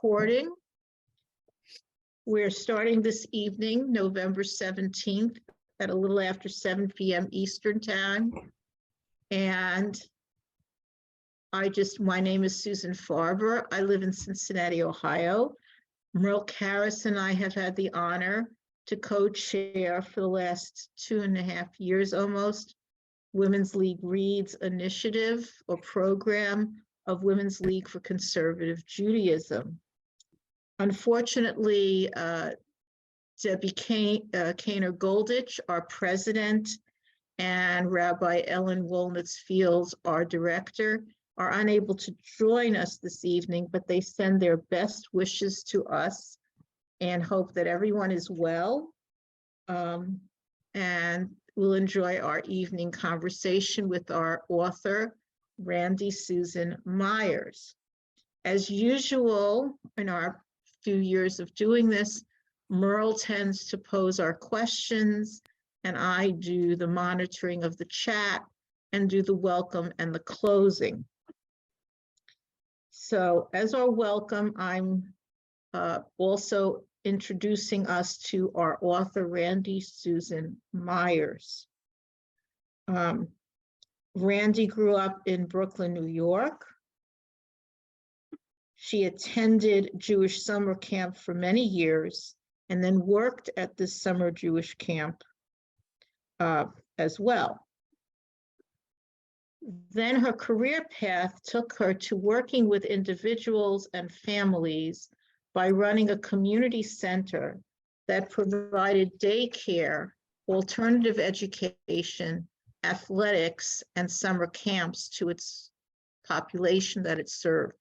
recording. We're starting this evening, November 17th, at a little after 7 p.m. Eastern Time. And my name is Susan Farber. I live in Cincinnati, Ohio. Merle Karras and I have had the honor to co-chair for the last 2.5 years almost, Women's League Reads initiative or program of Women's League for Conservative Judaism. Unfortunately, Debbie Kainer Goldich, our president, and Rabbi Ellen Wolnitz-Fields, our director, are unable to join us this evening, but they send their best wishes to us and hope that everyone is well. And we'll enjoy our evening conversation with our author, Randy Susan Meyers. As usual, in our few years of doing this, Merle tends to pose our questions, and I do the monitoring of the chat and do the welcome and the closing. So as our welcome, I'm also introducing us to our author, Randy Susan Meyers. Randy grew up in Brooklyn, New York. She attended Jewish summer camp for many years and then worked at this summer Jewish camp as well. Then her career path took her to working with individuals and families by running a community center that provided daycare, alternative education, athletics, and summer camps to its population that it served.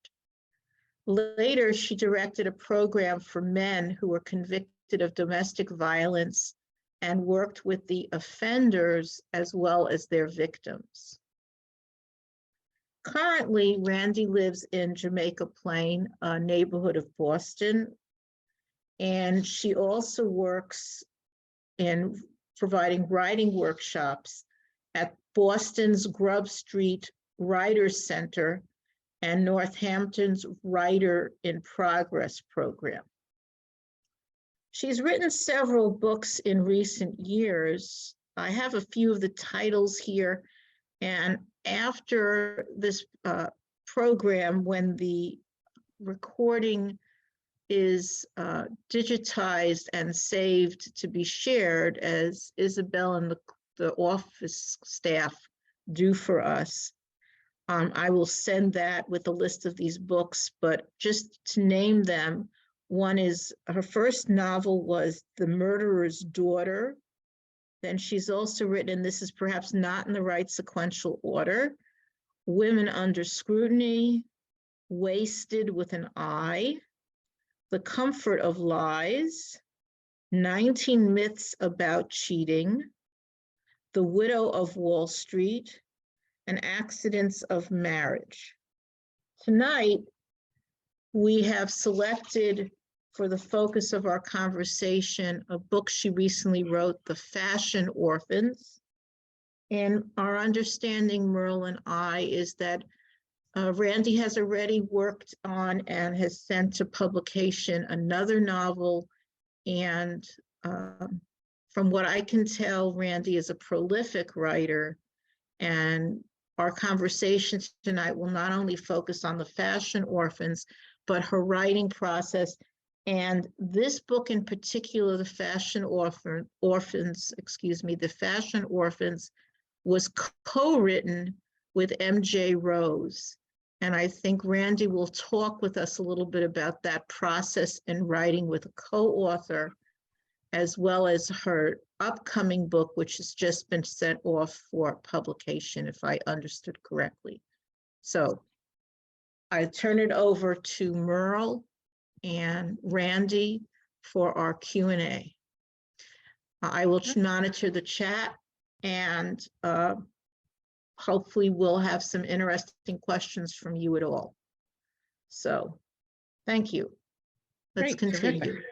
Later, she directed a program for men who were convicted of domestic violence and worked with the offenders as well as their victims. Currently, Randy lives in Jamaica Plain, a neighborhood of Boston, and she also works in providing writing workshops at Boston's Grub Street Writers Center and Northampton's Writer in Progress program. She's written several books in recent years. I have a few of the titles here, and after this program, when the recording is digitized and saved to be shared, as Isabel and the office staff do for us, I will send that with a list of these books, but just to name them, one is, her first novel was The Murderer's Daughter. Then she's also written, and this is perhaps not in the right sequential order, Women Under Scrutiny, Wasted with an I, The Comfort of Lies, 19 Myths About Cheating, The Widow of Wall Street, and Accidents of Marriage. Tonight, we have selected for the focus of our conversation a book she recently wrote, The Fashion Orphans. And our understanding, Merle and I, is that Randy has already worked on and has sent to publication another novel. And from what I can tell, Randy is a prolific writer, and our conversation tonight will not only focus on The Fashion Orphans, but her writing process. And this book in particular, The Fashion Orphans, was co-written with MJ Rose. And I think Randy will talk with us a little bit about that process in writing with a co-author, as well as her upcoming book, which has just been sent off for publication, if I understood correctly. So I turn it over to Merle and Randy for our Q&A. I will monitor the chat, and hopefully we'll have some interesting questions from you at all. So thank you. Let's continue. Terrific.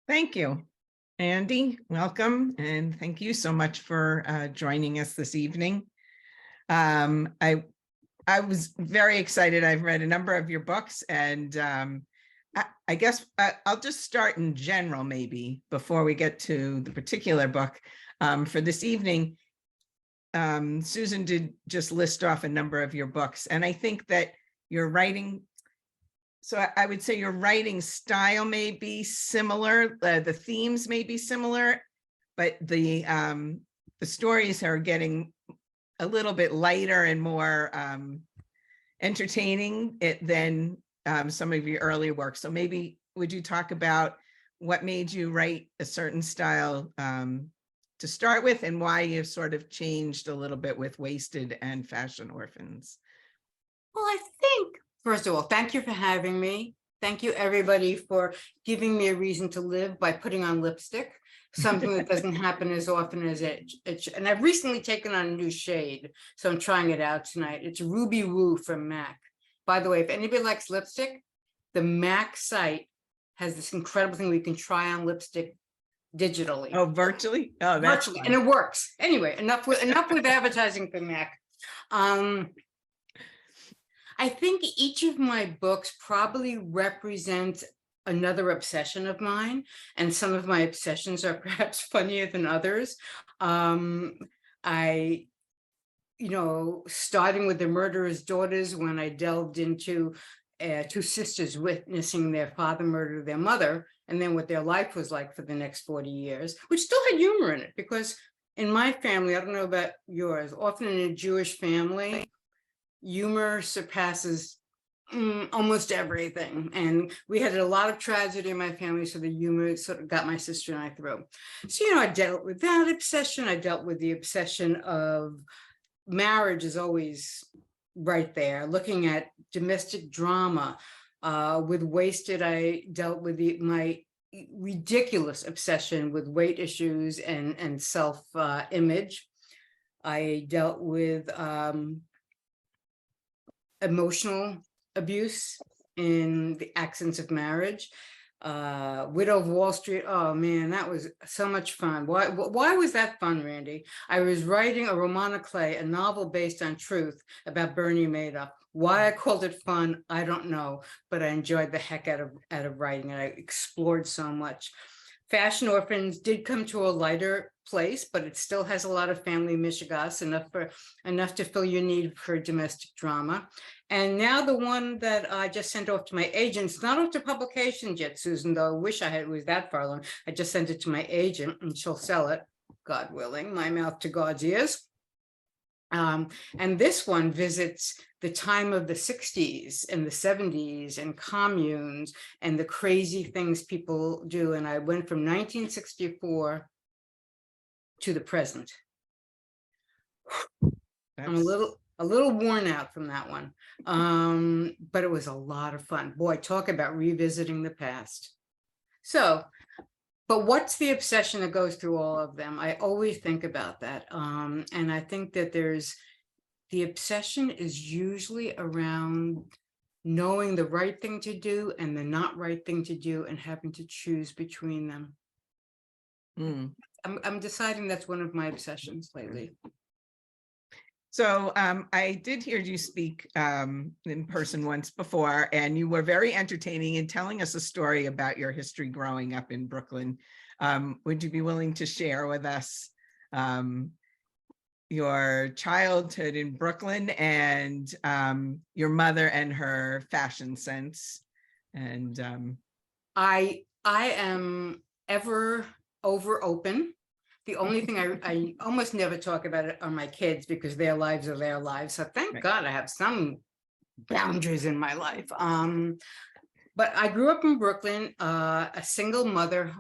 Thank you. Andy, welcome, and thank you so much for joining us this evening. I was very excited. I've read a number of your books, and I guess I'll just start in general, maybe, before we get to the particular book. For this evening, Susan did just list off a number of your books, and I think that your writing, so I would say your writing style may be similar, the themes may be similar, but the stories are getting a little bit lighter and more entertaining than some of your earlier work. So maybe would you talk about what made you write a certain style to start with, and why you've sort of changed a little bit with Wasted and Fashion Orphans? Well, I think, first of all, thank you for having me. Thank you, everybody, for giving me a reason to live by putting on lipstick, something that doesn't happen as often as it. And I've recently taken on a new shade, so I'm trying it out tonight. It's Ruby Woo from MAC. By the way, if anybody likes lipstick, the MAC site has this incredible thing where you can try on lipstick digitally. Oh, virtually? Oh, that's virtually, fun. and it works. Anyway, enough with advertising for MAC. I think each of my books probably represents another obsession of mine, and some of my obsessions are perhaps funnier than others. Starting with The Murderer's Daughters, when I delved into two sisters witnessing their father murder their mother, and then what their life was like for the next 40 years, which still had humor in it, because in my family, I don't know about yours, often in a Jewish family, humor surpasses almost everything. And we had a lot of tragedy in my family, so the humor sort of got my sister and I through. So, I dealt with that obsession. I dealt with the obsession of marriage is always right there, looking at domestic drama. With Wasted, I dealt with my ridiculous obsession with weight issues and self-image. I dealt with emotional abuse in The Accents of Marriage. Widow of Wall Street. Oh man, that was so much fun. Why was that fun, Randy? I was writing a roman à clef, a novel based on truth about Bernie Madoff. Why I called it fun, I don't know, but I enjoyed the heck out of writing it. I explored so much. Fashion Orphans did come to a lighter place, but it still has a lot of family mishigas, enough to fill your need for domestic drama. And now the one that I just sent off to my agent, it's not off to publications yet, Susan, though I wish it was that far along. I just sent it to my agent and she'll sell it, God willing, my mouth to God's ears. And this one visits the time of the 60s and the 70s and communes and the crazy things people do. And I went from 1964 to the present. I'm a little worn out from that one, but it was a lot of fun. Boy, talk about revisiting the past. So, but what's the obsession that goes through all of them? I always think about that. And I think that the obsession is usually around knowing the right thing to do and the not right thing to do and having to choose between them. I'm deciding that's one of my obsessions lately. So I did hear you speak in person once before, and you were very entertaining in telling us a story about your history growing up in Brooklyn. Would you be willing to share with us your childhood in Brooklyn and your mother and her fashion sense? And I am ever over open. The only thing I almost never talk about it are my kids, because their lives are their lives. So thank God I have some boundaries in my life. But I grew up in Brooklyn, a single mother.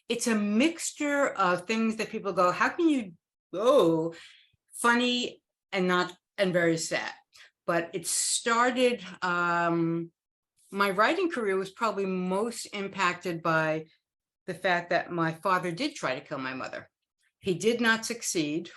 It's a mixture of things that people go, how can you go funny and very sad? But it started, my writing career was probably most impacted by the fact that my father did try to kill my mother. He did not succeed.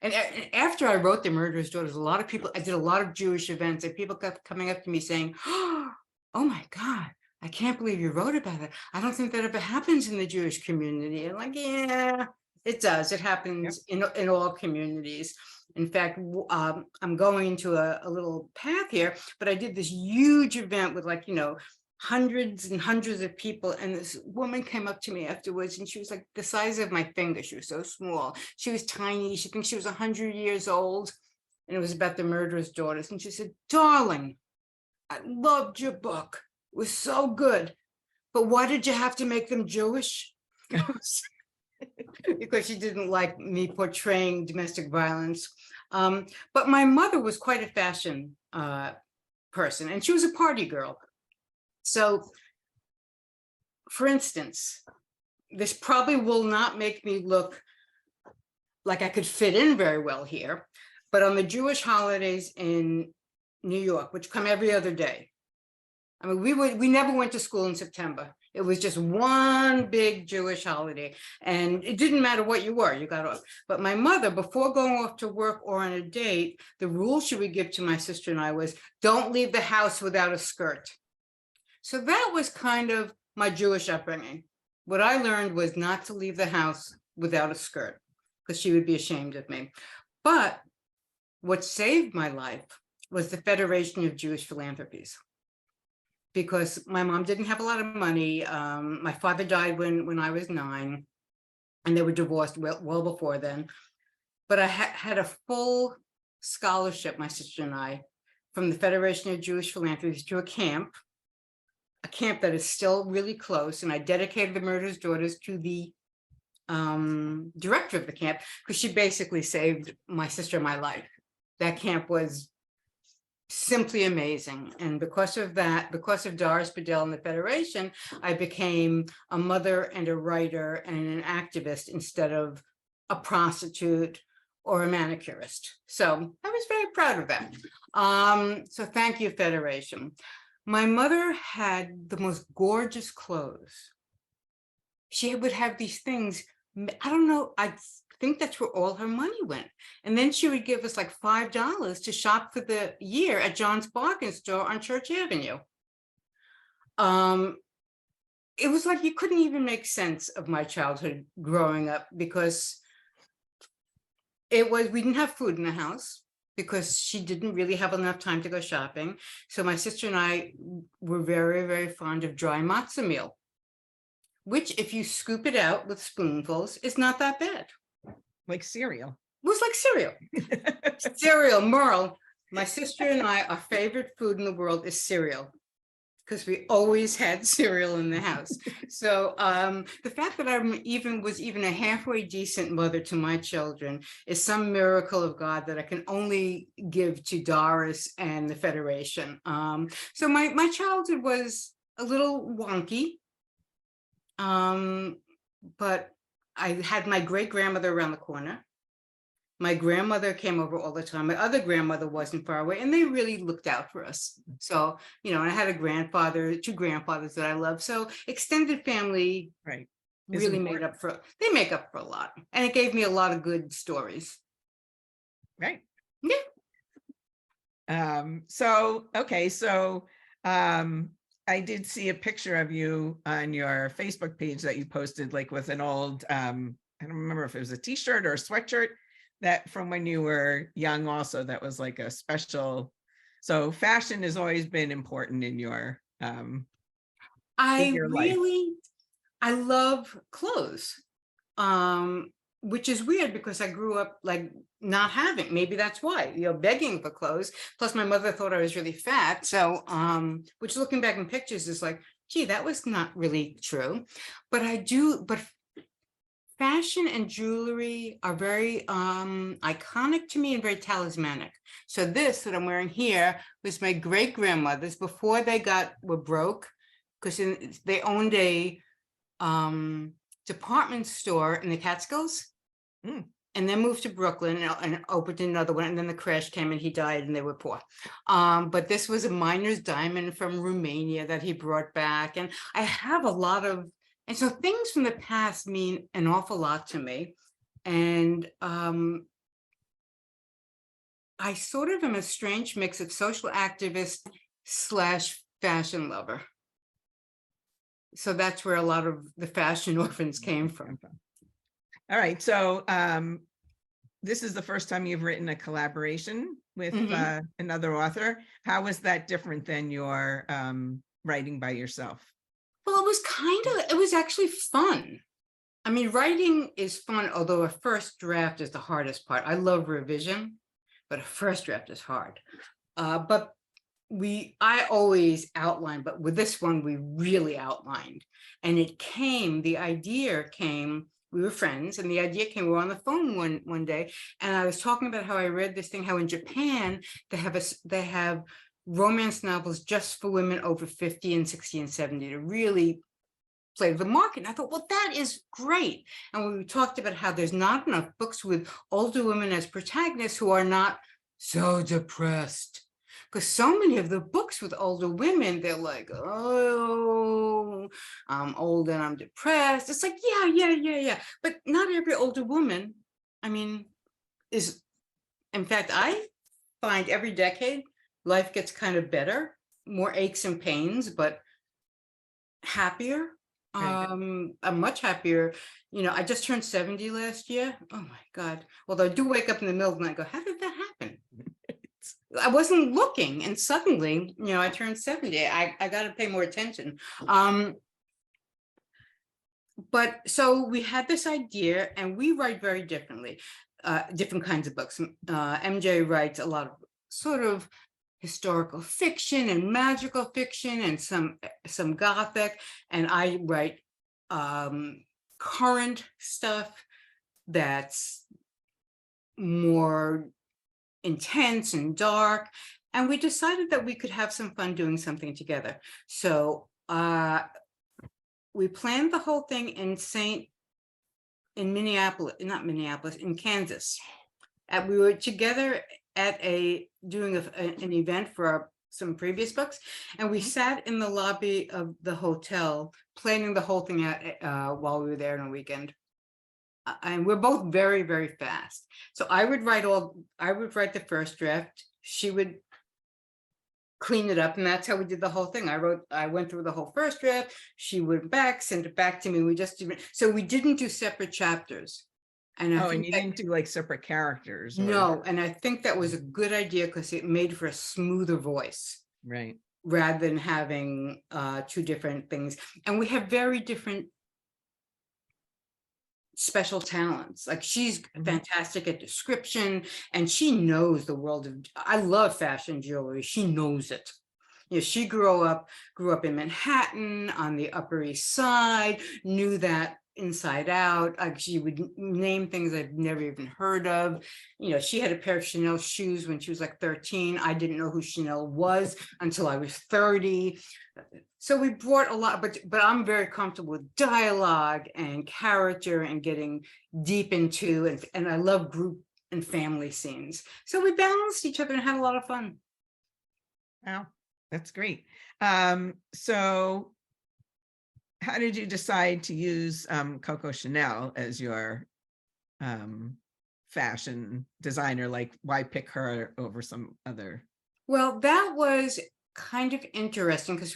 And after I wrote The Murderer's Daughters, a lot of people, I did a lot of Jewish events, and people kept coming up to me saying, oh my God, I can't believe you wrote about it. I don't think that ever happens in the Jewish community. And like, yeah, it does. It happens in all communities. In fact, I'm going into a little path here, but I did this huge event with hundreds and hundreds of people. And this woman came up to me afterwards, and she was like the size of my finger. She was so small. She was tiny. She thinks she was 100 years old. And it was about the murderer's daughters. And she said, darling, I loved your book. It was so good. But why did you have to make them Jewish? Because she didn't like me portraying domestic violence. But my mother was quite a fashion person, and she was a party girl. So, for instance, this probably will not make me look like I could fit in very well here, but on the Jewish holidays in New York, which come every other day, I mean, we never went to school in September. It was just one big Jewish holiday, and it didn't matter what you were, you got off. But my mother, before going off to work or on a date, the rule she would give to my sister and I was, don't leave the house without a skirt. So that was kind of my Jewish upbringing. What I learned was not to leave the house without a skirt, because she would be ashamed of me. But what saved my life was the Federation of Jewish Philanthropies, because my mom didn't have a lot of money. My father died when I was 9, and they were divorced well before then. But I had a full scholarship, my sister and I, from the Federation of Jewish Philanthropies to a camp that is still really close. And I dedicated the Murderer's Daughters to the director of the camp, because she basically saved my sister my life. That camp was simply amazing. And because of that, because of Doris Bedell and the Federation, I became a mother and a writer and an activist instead of a prostitute or a manicurist. So I was very proud of that. So thank you, Federation. My mother had the most gorgeous clothes. She would have these things, I don't know, I think that's where all her money went. And then she would give us like $5 to shop for the year at John's Bargain Store on Church Avenue. It was like you couldn't even make sense of my childhood growing up, because we didn't have food in the house, because she didn't really have enough time to go shopping. So my sister and I were very, very fond of dry matzah meal, which if you scoop it out with spoonfuls, is not that bad. Like cereal. It was like cereal. Cereal, Merle. My sister and I, our favorite food in the world is cereal, because we always had cereal in the house. So the fact that I was even a halfway decent mother to my children is some miracle of God that I can only give to Doris and the Federation. So my childhood was a little wonky, but I had my great grandmother around the corner. My grandmother came over all the time. My other grandmother wasn't far away, and they really looked out for us. So, and I had two grandfathers that I love. So extended family Right. really make up for a lot. And it gave me a lot of good stories. Right. Yeah. So I did see a picture of you on your Facebook page that you posted, like with an old, I don't remember if it was a t-shirt or a sweatshirt, that from when you were young also, that was like a special. So fashion has always been important in your life. I love clothes, which is weird because I grew up like not having, maybe that's why, begging for clothes. Plus my mother thought I was really fat. So, which looking back in pictures is like, gee, that was not really true. But fashion and jewelry are very iconic to me and very talismanic. So this that I'm wearing here was my great grandmother's before they were broke, because they owned a department store in the Catskills, and then moved to Brooklyn and opened another one. And then the crash came and he died and they were poor. But this was a miner's diamond from Romania that he brought back. And I have a lot of, and so things from the past mean an awful lot to me. And I sort of am a strange mix of social activist / fashion lover. So that's where a lot of the fashion orphans came from. All right. So this is the first time you've written a collaboration with another author. How is that different than your writing by yourself? Well, it was actually fun. I mean, writing is fun, although a first draft is the hardest part. I love revision, but a first draft is hard. But I always outline, but with this one, we really outlined. And the idea came, we were friends, and the idea came, we were on the phone one day, and I was talking about how I read this thing, how in Japan, they have romance novels just for women over 50 and 60 and 70 to really play the market. And I thought, well, that is great. And we talked about how there's not enough books with older women as protagonists who are not so depressed. Because so many of the books with older women, they're like, oh, I'm old and I'm depressed. It's like, yeah. But not every older woman, I mean, in fact, I find every decade, life gets kind of better, more aches and pains, but happier. I'm much happier. I just turned 70 last year. Oh my God. Although I do wake up in the middle of the night and go, how did that happen? I wasn't looking, and suddenly, I turned 70. I got to pay more attention. But so we had this idea, and we write very differently, different kinds of books. MJ writes a lot of sort of historical fiction and magical fiction and some gothic, and I write current stuff that's more intense and dark, and we decided that we could have some fun doing something together. So we planned the whole thing in Kansas. And we were together at doing an event for some previous books, and we sat in the lobby of the hotel planning the whole thing out while we were there on a weekend. And we're both very, very fast. So I would write the first draft. She would clean it up, and that's how we did the whole thing. I went through the whole first draft. She went back, sent it back to me. We didn't do separate chapters. And and you didn't do like separate characters? No, and I think that was a good idea because it made for a smoother voice. Right. Rather than having two different things. And we have very different special talents. Like she's fantastic at description, and she knows the world of, I love fashion jewelry. She knows it. She grew up in Manhattan on the Upper East Side, knew that inside out. Like she would name things I've never even heard of. She had a pair of Chanel shoes when she was like 13. I didn't know who Chanel was until I was 30. So we brought a lot, but I'm very comfortable with dialogue and character and getting deep into, and I love group and family scenes. So we balanced each other and had a lot of fun. Wow, that's great. So how did you decide to use Coco Chanel as your fashion designer? Like, why pick her over some other? Well, that was kind of interesting because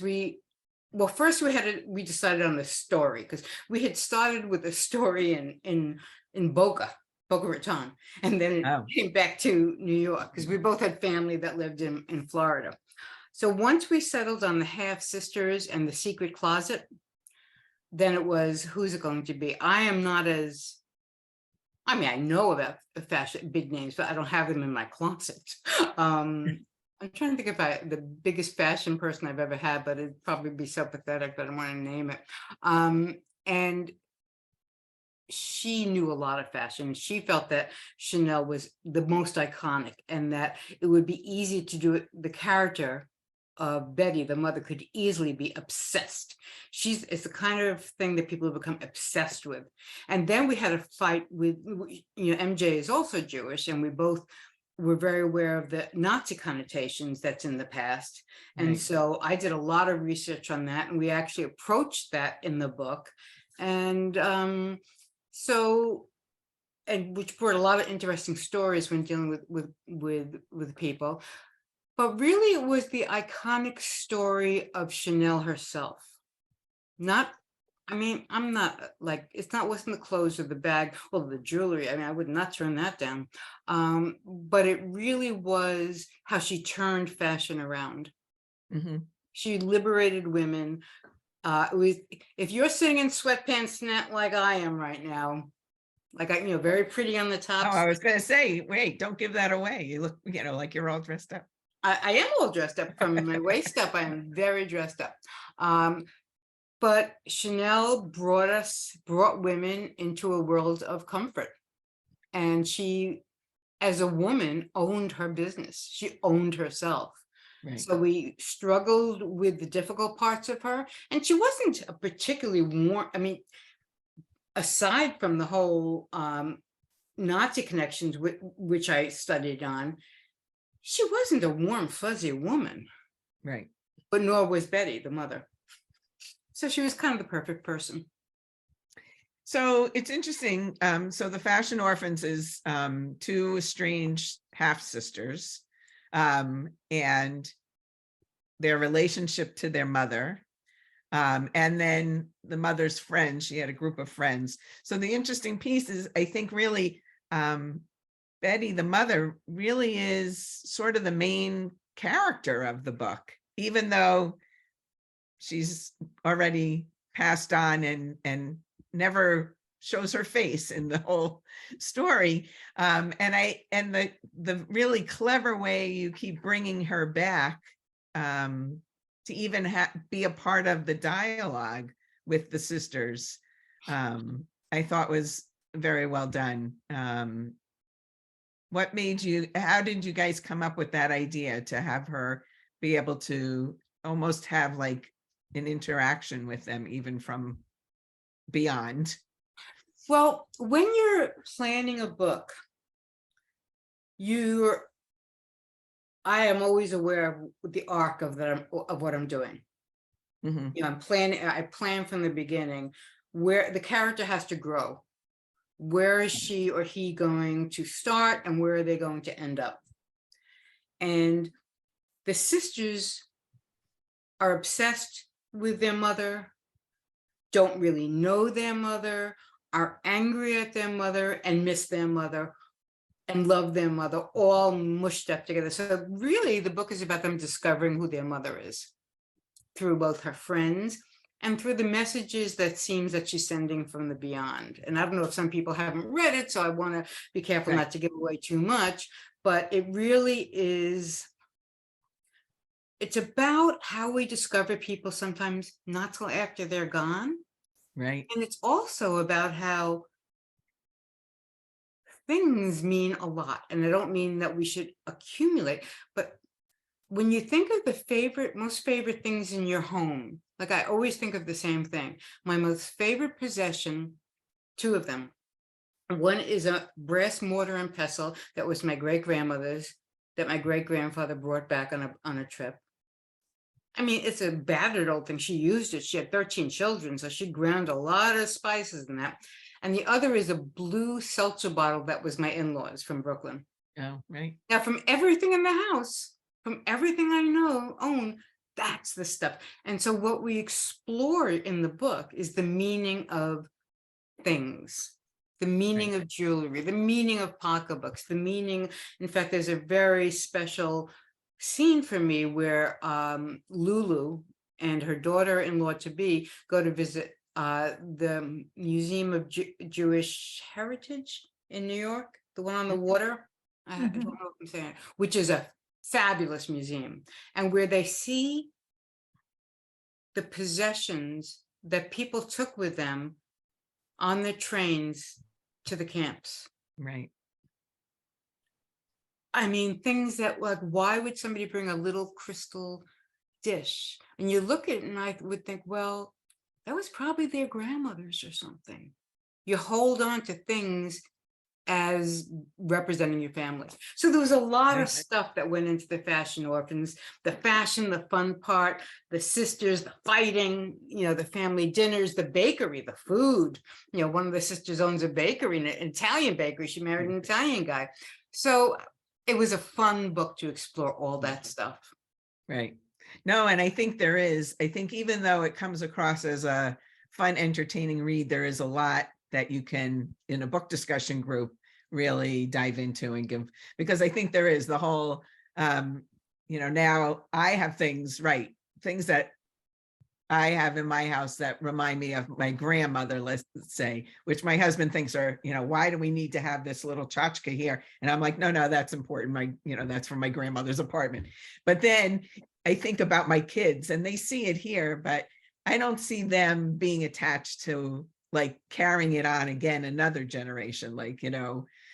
first we decided on the story, because we had started with a story in Boca Raton, and then came back to New York because we both had family that lived in Florida. So once we settled on the half sisters and the secret closet, then it was, who's it going to be? I know about the fashion big names, but I don't have them in my closet. I'm trying to think if the biggest fashion person I've ever had, but it'd probably be so pathetic that I don't want to name it. And she knew a lot of fashion. She felt that Chanel was the most iconic, and that it would be easy to do it. The character of Betty, the mother, could easily be obsessed. It's the kind of thing that people have become obsessed with. And then we had a fight with, MJ is also Jewish, and we both were very aware of the Nazi connotations that's in the past. And so I did a lot of research on that, and we actually approached that in the book. And which brought a lot of interesting stories when dealing with people. But really, it was the iconic story of Chanel herself. I'm not like, wasn't the clothes or the bag or the jewelry. I would not turn that down. But it really was how she turned fashion around. She liberated women. If you're sitting in sweatpants like I am right now, like very pretty on the Oh, top. I was going to say, wait, don't give that away. You look, like you're all dressed up. I am all dressed up from my waist up. I am very dressed up. But Chanel brought women into a world of comfort. And she, as a woman, owned her business. She owned herself. Right. So we struggled with the difficult parts of her. And she wasn't a particularly warm, I mean, aside from the whole Nazi connections, which I studied on, she wasn't a warm, fuzzy woman. Right. But nor was Betty, the mother. So she was kind of the perfect person. So it's interesting. So the Fashion Orphans is two estranged half-sisters and their relationship to their mother. And then the mother's friends, she had a group of friends. So the interesting piece is, I think really, Betty, the mother, really is sort of the main character of the book, even though she's already passed on and never shows her face in the whole story. And the really clever way you keep bringing her back to even be a part of the dialogue with the sisters, I thought was very well done. How did you guys come up with that idea to have her be able to almost have like an interaction with them, even from beyond? Well, when you're planning a book, I am always aware of the arc of what I'm doing. Mm-hmm. I plan from the beginning where the character has to grow. Where is she or he going to start and where are they going to end up? And the sisters are obsessed with their mother, don't really know their mother, are angry at their mother and miss their mother and love their mother, all mushed up together. So really the book is about them discovering who their mother is through both her friends and through the messages that seems that she's sending from the beyond. And I don't know if some people haven't read it, so I want to be careful not to give away too much, but it really is, it's about how we discover people sometimes not till after they're gone. Right. And it's also about how things mean a lot. And I don't mean that we should accumulate, but when you think of the most favorite things in your home, like I always think of the same thing. My most favorite possession, two of them. One is a brass mortar and pestle that was my great-grandmother's, that my great-grandfather brought back on a trip. I mean, it's a battered old thing. She used it. She had 13 children, so she ground a lot of spices in that. And the other is a blue seltzer bottle that was my in-laws from Brooklyn. Oh, right. Now, from everything in the house, from everything I own, that's the stuff. And so what we explore in the book is the meaning of things, the meaning of jewelry, the meaning of pocketbooks, the meaning, in fact, there's a very special scene for me where Lulu and her daughter-in-law to be go to visit the Museum of Jewish Heritage in New York, the one on the water. I don't know if I'm saying it, which is a fabulous museum, and where they see the possessions that people took with them on the trains to the camps. Right. I mean, things that, like, why would somebody bring a little crystal dish? And you look at it and I would think, well, that was probably their grandmother's or something. You hold on to things as representing your family. So there was a lot of stuff that went into the Fashion Orphans, the fashion, the fun part, the sisters, the fighting, the family dinners, the bakery, the food. One of the sisters owns a bakery, an Italian bakery. She married an Italian guy. So it was a fun book to explore all that stuff. Right. No, and I think even though it comes across as a fun, entertaining read, there is a lot that you can, in a book discussion group, really dive into and give, because I think there is the whole, now I have things right things that I have in my house that remind me of my grandmother, let's say, which my husband thinks are, why do we need to have this little tchotchke here? And I'm like, no, that's important. That's from my grandmother's apartment. But then I think about my kids and they see it here, but I don't see them being attached to like carrying it on again, another generation,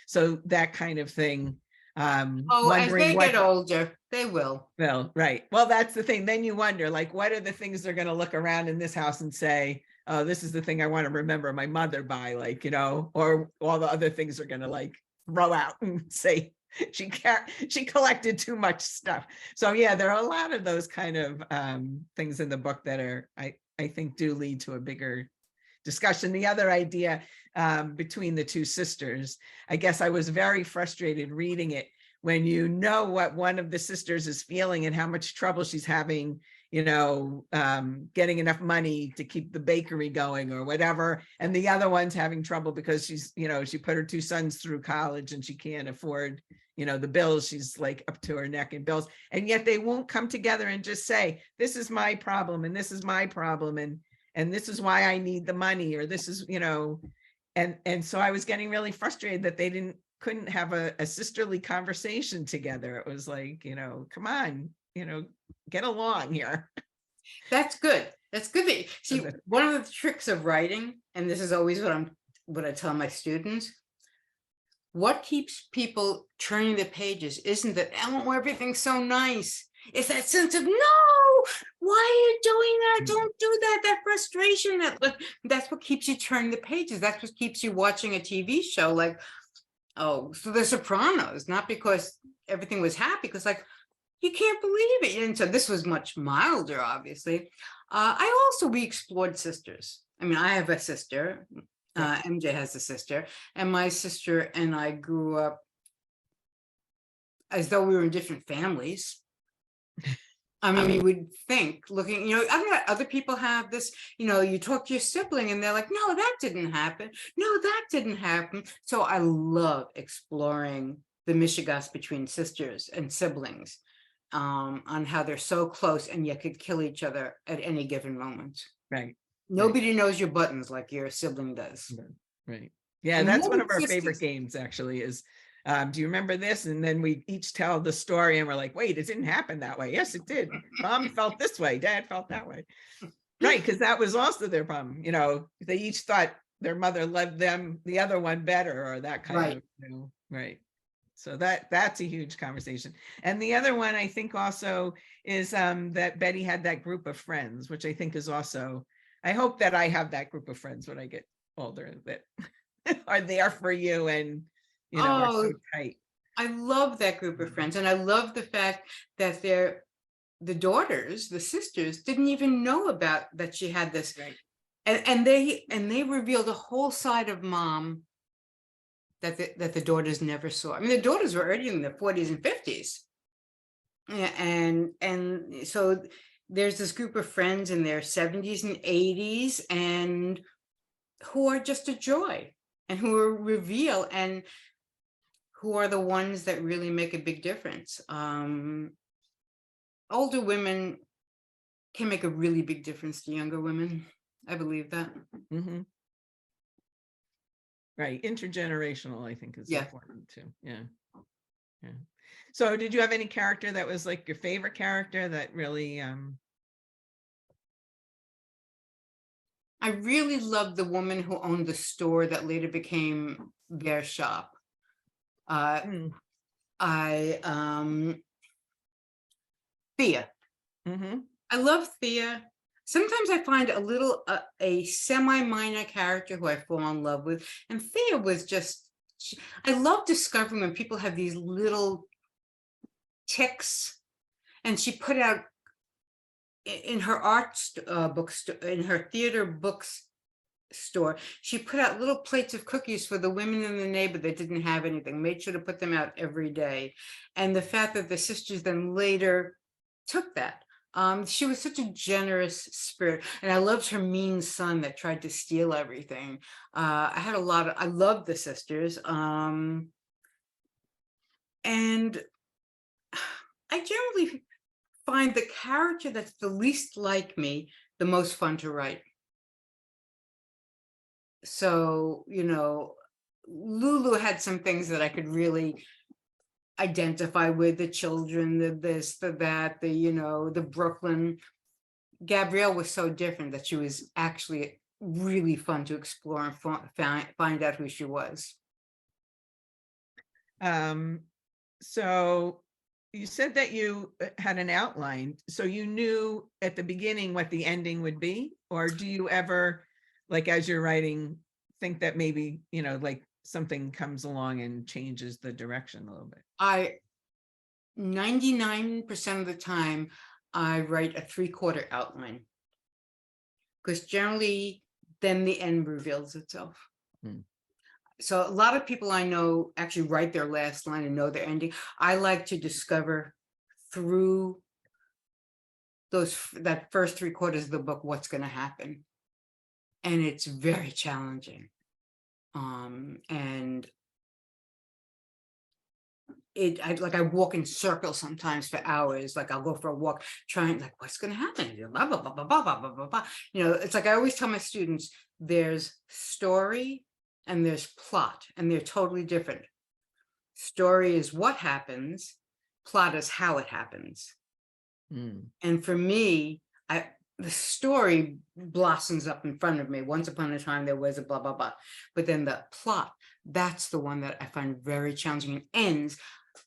so that kind of thing. Oh, as Wondering they what get older, they will. well, right. Well, that's the thing. Then you wonder, like, what are the things they're going to look around in this house and say, oh, this is the thing I want to remember my mother by, or all the other things are going to like throw out and say she collected too much stuff. So yeah, there are a lot of those kind of things in the book that are, I think do lead to a bigger discussion. The other idea between the two sisters, I guess I was very frustrated reading it when you know what one of the sisters is feeling and how much trouble she's having, getting enough money to keep the bakery going or whatever. And the other one's having trouble because she's, she put her two sons through college and she can't afford, the bills. She's like up to her neck in bills. And yet they won't come together and just say, this is my problem and this is my problem. And this is why I need the money, or this is, and so I was getting really frustrated that they couldn't have a sisterly conversation together. It was like, come on, get along here. That's good. That's good. See, one of the tricks of writing, and this is always what I tell my students, what keeps people turning the pages isn't that, oh, everything's so nice. It's that sense of, no, why are you doing that? Don't do that. That frustration, that's what keeps you turning the pages. That's what keeps you watching a TV show like, oh, so The Sopranos, not because everything was happy, because like, you can't believe it. And so this was much milder, obviously. We explored sisters. I mean, I have a sister, MJ has a sister, and my sister and I grew up as though we were in different families. I mean, you would think looking, I don't know, other people have this, you talk to your sibling and they're like, no, that didn't happen. No, that didn't happen. So I love exploring the mishigas between sisters and siblings, on how they're so close and yet could kill each other at any given moment. Right. Nobody knows your buttons like your sibling does. Right. Yeah, And that's more one of our sisters. favorite games actually is, do you remember this? And then we each tell the story and we're like, wait, it didn't happen that way. Yes, it did. Mom felt this way. Dad felt that way. Right. Because that was also their problem. They each thought their mother loved them, the other one better, or that kind of, right. So that's a huge conversation. And the other one I think also is that Betty had that group of friends, which I think is also, I hope that I have that group of friends when I get older that are there for you and, are so tight. I love that group of friends. And I love the fact that the daughters, the sisters, didn't even know about that she had this. Right. And they revealed a whole side of mom that the daughters never saw. I mean, the daughters were already in their 40s and 50s. And so there's this group of friends in their 70s and 80s and who are just a joy and who are reveal and who are the ones that really make a big difference. Older women can make a really big difference to younger women. I believe that. Mm-hmm. Right. Intergenerational, I think, is important too. Yeah. So did you have any character that was like your favorite character that really I really loved the woman who owned the store that later became their shop. Thea. Mm-hmm. I love Thea. Sometimes I find a semi-minor character who I fall in love with, and Thea was just. I love discovering when people have these little ticks, and she put out in her art bookstore, in her theater books store, she put out little plates of cookies for the women in the neighborhood that didn't have anything, made sure to put them out every day. And the fact that the sisters then later took that. She was such a generous spirit, and I loved her mean son that tried to steal everything. I loved the sisters. And I generally find the character that's the least like me the most fun to write. So, you know, Lulu had some things that I could really identify with, the children, the this, the that, the, you know, the Brooklyn. Gabrielle was so different that she was actually really fun to explore and find out who she was. So you said that you had an outline, so you knew at the beginning what the ending would be, or do you ever, like, as you're writing, think that maybe, you know, like something comes along and changes the direction a little bit? 99% of the time, I write a 3/4 outline, because generally then the end reveals itself. Hmm. So a lot of people I know actually write their last line and know their ending. I like to discover through that first 3/4 of the book what's going to happen, and it's very challenging. And I walk in circles sometimes for hours. Like I'll go for a walk trying, like, what's going to happen? Blah, blah, blah, blah, blah, blah, blah, blah, blah. You know, it's like I always tell my students, there's story and there's plot, and they're totally different. Story is what happens, plot is how it happens. And for me, the story blossoms up in front of me. Once upon a time, there was a blah, blah, blah. But then the plot, that's the one that I find very challenging. And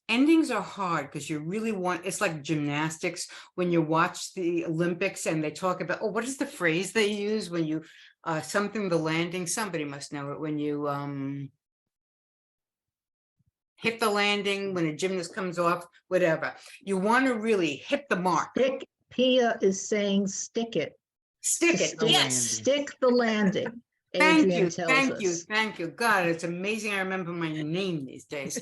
endings are hard because you really want, it's like gymnastics. When you watch the Olympics and they talk about, oh, what is the phrase they use when you, something, the landing, somebody must know it, when you hit the landing, when a gymnast comes off, whatever. You want to really hit the mark. Pia is saying stick it. Stick it, yes. Stick the landing. Thank Adrian you, tells thank you, us. thank you. God, it's amazing I remember my name these days.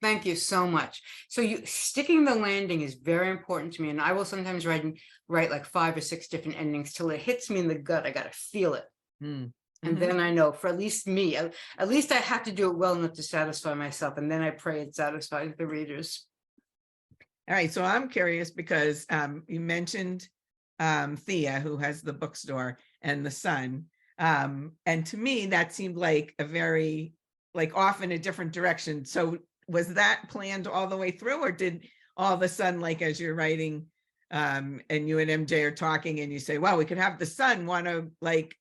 Thank you so much. So sticking the landing is very important to me, and I will sometimes write like 5 or 6 different endings till it hits me in the gut. I got to feel it. And then I know, for at least me, at least I have to do it well enough to satisfy myself, and then I pray it satisfies the readers. All right, so I'm curious because you mentioned Thea, who has the bookstore, and the son. And to me, that seemed like a very, like, off in a different direction. So was that planned all the way through, or did all of a sudden, like, as you're writing and you and MJ are talking and you say, well, we could have the son want to, like,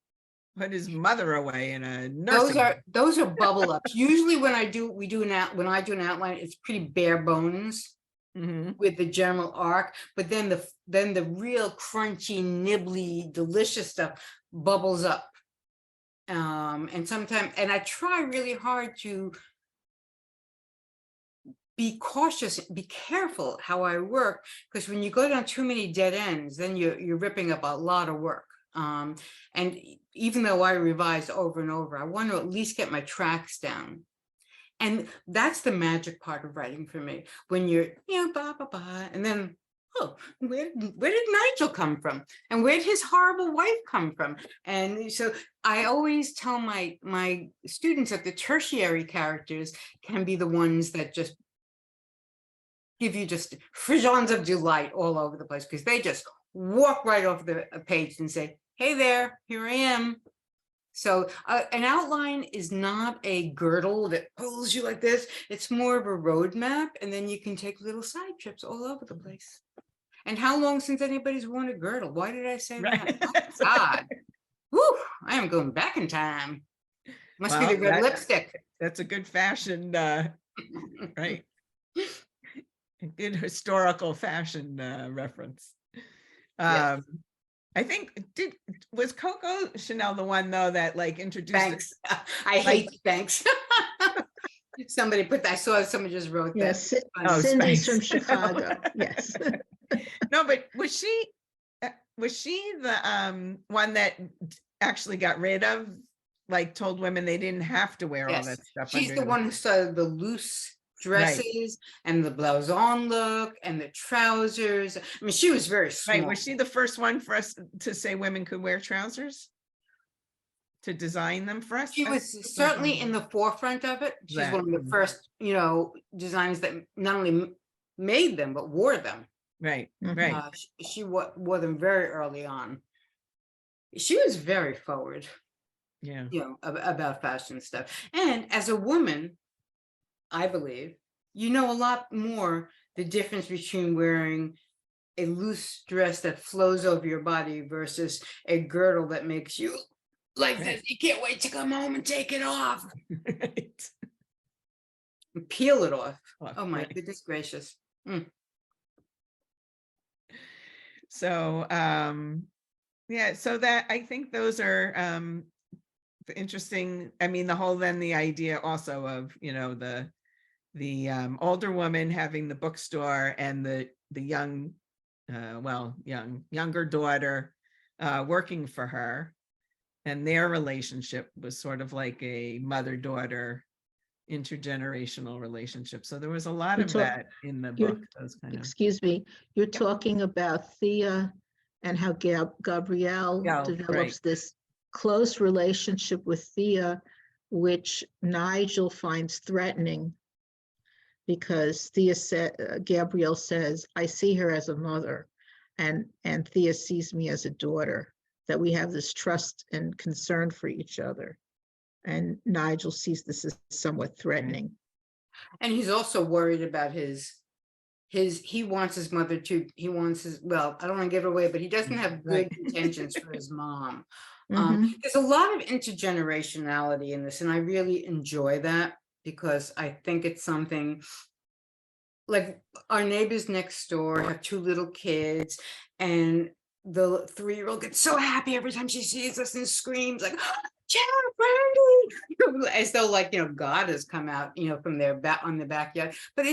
put his mother away in a nursing home. Those are bubble ups. Usually when I do an outline, it's pretty bare bones. With the general arc, but then the real crunchy, nibbly, delicious stuff bubbles up. And sometimes, and I try really hard to be cautious, be careful how I work, because when you go down too many dead ends, then you're ripping up a lot of work. And even though I revise over and over, I want to at least get my tracks down. And that's the magic part of writing for me, when you're, you know, blah, blah, blah, and then, oh, where did Nigel come from? And where did his horrible wife come from? And so I always tell my students that the tertiary characters can be the ones that just give you just frisons of delight all over the place, because they just walk right off the page and say, hey there, here I am. So an outline is not a girdle that pulls you like this. It's more of a roadmap, and then you can take little side trips all over the place. And how long since anybody's worn a girdle? Why did I say that? Oh, God. Whew, I am going back in time. Must be the red lipstick. That's a good fashion, right? A good historical fashion reference. Yes. I think was Coco Chanel the one, though, that, like, introduced Thanks. I hate thanks. Somebody put that. I saw somebody just wrote that. Yes, Cindy's from Chicago. Yes. No, but was she the one that actually got rid of, like, told women they didn't have to wear all that stuff? She's the one who started the loose dresses and the blouse on look and the trousers. I mean, she was very smart. Right. Was she the first one for us to say women could wear trousers? To design them for us? She was certainly in the forefront of it. She's one of the first, you know, designers that not only made them, but wore them. Right, Mhm. right. She wore them very early on. She was very forward, Yeah, about fashion stuff. And as a woman, I believe, you know a lot more the difference between wearing a loose dress that flows over your body versus a girdle that makes you like Right. this. You can't wait to come home and take it off Right. and peel it off. Well, Oh my right. goodness gracious. So, yeah, so that, I think those are interesting. I mean, the whole, then the idea also of, the older woman having the bookstore and the young, younger daughter working for her, and their relationship was sort of like a mother-daughter intergenerational relationship. So there was a lot You're of talk- that in the you're- book. Those kind of, Excuse me, you're Yep. talking about Thea and how Gabrielle Yeah, develops right. this close relationship with Thea, which Nigel finds threatening because Gabrielle says, I see her as a mother, and Thea sees me as a daughter, that we have this trust and concern for each other. And Nigel sees this as somewhat threatening. And he's also worried about he wants his mother to, he wants his, well, I don't want to give it away, but he doesn't have good Right. intentions for his mom. Mhm. There's a lot of intergenerationality in this, and I really enjoy that because I think it's something like our neighbors next door have 2 little kids, and the 3-year-old gets so happy every time she sees us and screams like, Jeff, Randy, as though like, God has come out, from their on the backyard. But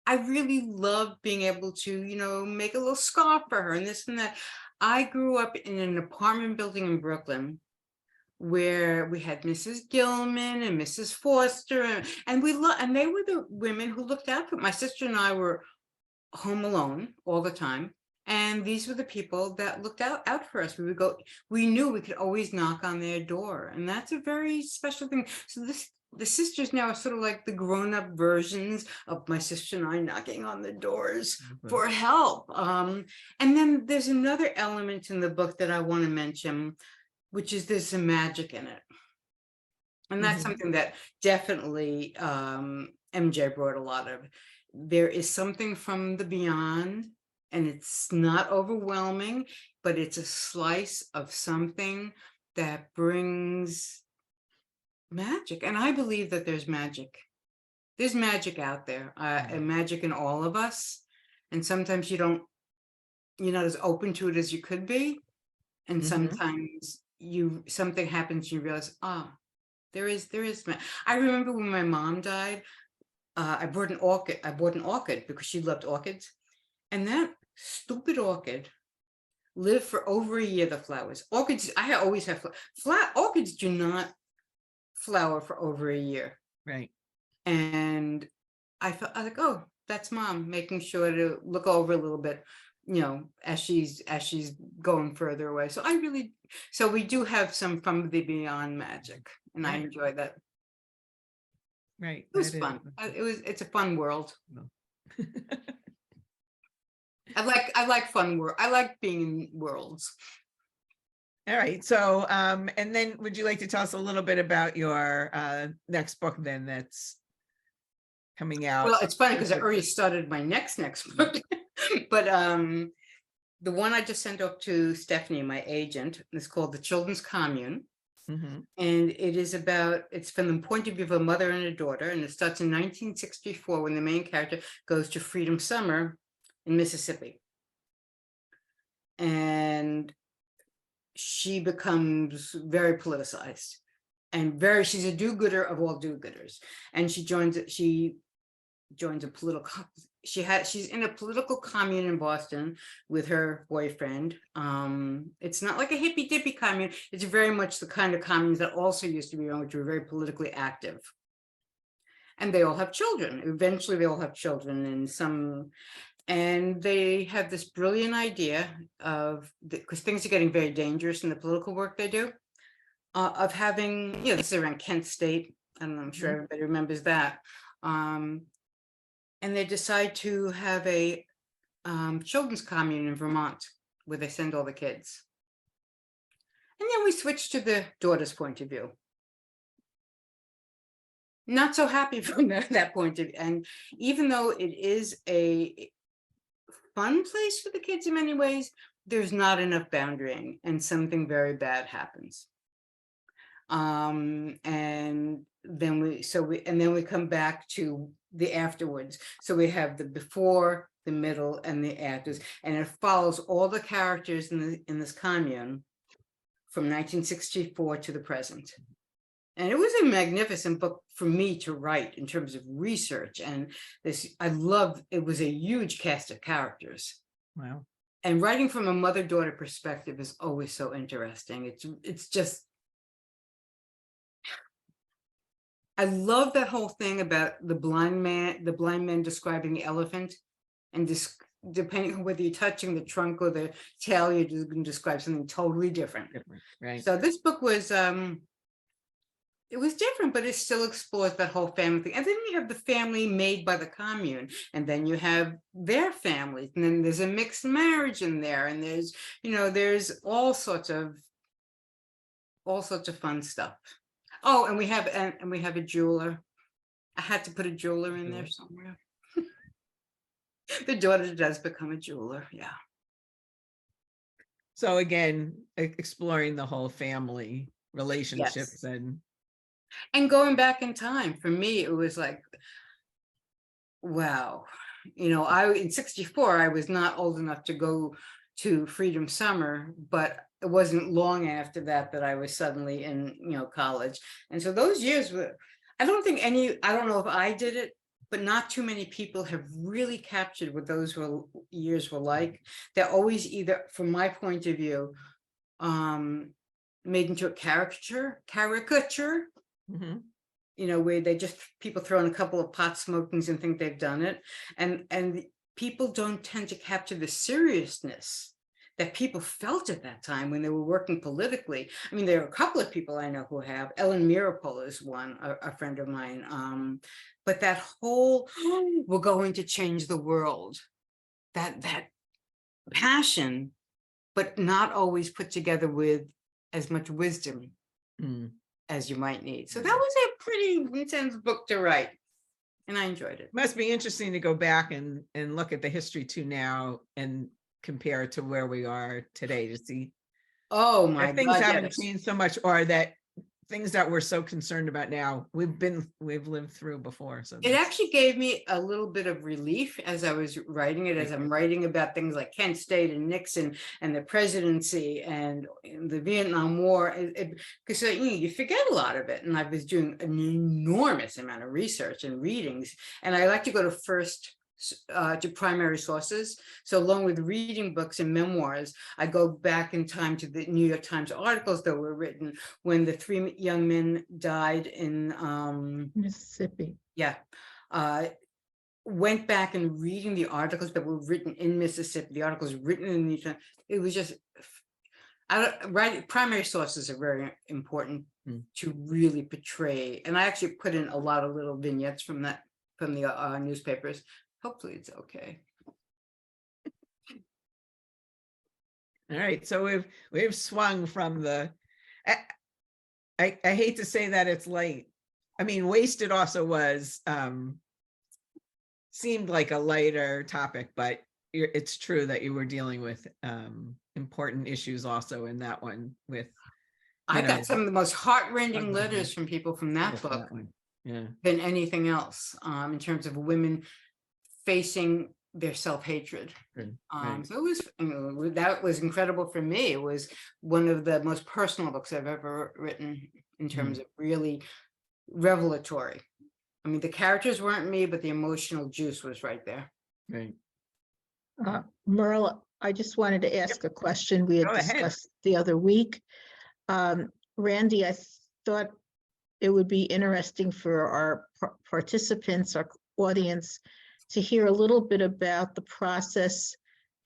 I really love being able to, make a little scarf for her and this and that. I grew up in an apartment building in Brooklyn where we had Mrs. Gilman and Mrs. Foster, and they were the women who looked out for my sister and I were home alone all the time. And these were the people that looked out for us. We knew we could always knock on their door. And that's a very special thing. So the sisters now are sort of like the grown-up versions of my sister and I knocking on the doors for help. And then there's another element in the book that I want to mention, which is there's some magic in it. And that's Mhm. something that definitely MJ brought a lot of. There is something from the beyond, and it's not overwhelming, but it's a slice of something that brings magic. And I believe that there's magic. There's magic out there, and magic in all of us. And sometimes you're not as open to it as you could be. And Mhm. sometimes something happens, you realize, there is. I remember when my mom died, I bought an orchid because she loved orchids. And that stupid orchid lived for over a year, the flowers. Orchids, I always have orchids do not flower for over a year. Right. And I was like, oh, that's mom making sure to look over a little bit, as she's going further away. So we do have some from the beyond magic, and I Right. enjoy that. Right. It was That fun. is- It's a fun world. No. I like fun world. I like being in worlds. All right. So, and then would you like to tell us a little bit about your next book then that's coming out? Well, it's funny because I already started my next book, but the one I just sent off to Stephanie, my agent, is called The Children's Commune. Mhm. And it's from the point of view of a mother and a daughter. And it starts in 1964 when the main character goes to Freedom Summer in Mississippi. And she becomes very politicized and she's a do-gooder of all do-gooders. And she joins a political, she's in a political commune in Boston with her boyfriend. It's not like a hippy dippy commune. It's very much the kind of communes that also used to be around, which were very politically active. And they all have children. Eventually they all have children, and they have this brilliant idea because things are getting very dangerous in the political work they do, of having, this is around Kent State. I don't know, I'm sure everybody remembers that. And they decide to have a children's commune in Vermont, where they send all the kids. And then we switched to the daughter's point of view. Not so happy from that point of view. And even though it is a fun place for the kids in many ways, there's not enough boundarying and something very bad happens. And then we come back to the afterwards. So we have the before, the middle, and the afters, and it follows all the characters in this commune from 1964 to the present. And it was a magnificent book for me to write in terms of research. And I loved, it was a huge cast of characters. Wow. And writing from a mother-daughter perspective is always so interesting. It's just, I love that whole thing about the blind man describing the elephant, and depending on whether you're touching the trunk or the tail, you're just going to describe something totally different. Right. So this book was, it was different, but it still explores that whole family thing. And then you have the family made by the commune, and then you have their families, and then there's a mixed marriage in there, and there's, there's all sorts of fun stuff. Oh, and we have a jeweler. I had to put a jeweler in there somewhere. The daughter does become a jeweler, yeah. So again, exploring the whole family relationships. Yes. And going back in time, for me, it was like, wow. In 64, I was not old enough to go to Freedom Summer, but it wasn't long after that I was suddenly in, college. And so those years were, I don't know if I did it, but not too many people have really captured what those years were like. They're always either, from my point of view, made into a caricature, mm-hmm. Where they just, people throw in a couple of pot smokings and think they've done it. And people don't tend to capture the seriousness that people felt at that time when they were working politically. I mean, there are a couple of people I know who have. Ellen Meeropol is one, a friend of mine. But that whole, we're going to change the world, that passion, but not always put together with as much wisdom as you might need. So that was a pretty intense book to write, and I enjoyed it. Must be interesting to go back and look at the history too now and compare it to where we are today to see. Oh my God, things haven't changed so much, or that things that we're so concerned about now, we've lived through before. So it actually gave me a little bit of relief as I was writing it, as I'm writing about things like Kent State and Nixon and the presidency and the Vietnam War, because you forget a lot of it. And I was doing an enormous amount of research and readings, and I like to go to primary sources. So along with reading books and memoirs, I go back in time to the New York Times articles that were written when the 3 young men died in Mississippi. Yeah. Went back and reading the articles that were written in Mississippi, the articles written in the New York Times. It was just, primary sources are very important to really portray. And I actually put in a lot of little vignettes from the newspapers. Hopefully it's okay. All right, so we've swung from the. I hate to say that it's light. I mean, Wasted also was seemed like a lighter topic, but it's true that you were dealing with important issues also in that one. With I got some of the most heart-rending letters from people from that book than anything else, in terms of women facing their self-hatred. Right. So that was incredible for me. It was one of the most personal books I've ever written in terms of really revelatory. I mean, the characters weren't me, but the emotional juice was right there. Right. Merle, I just wanted to ask a question we had discussed the other week. Randy, I thought it would be interesting for our participants, our audience, to hear a little bit about the process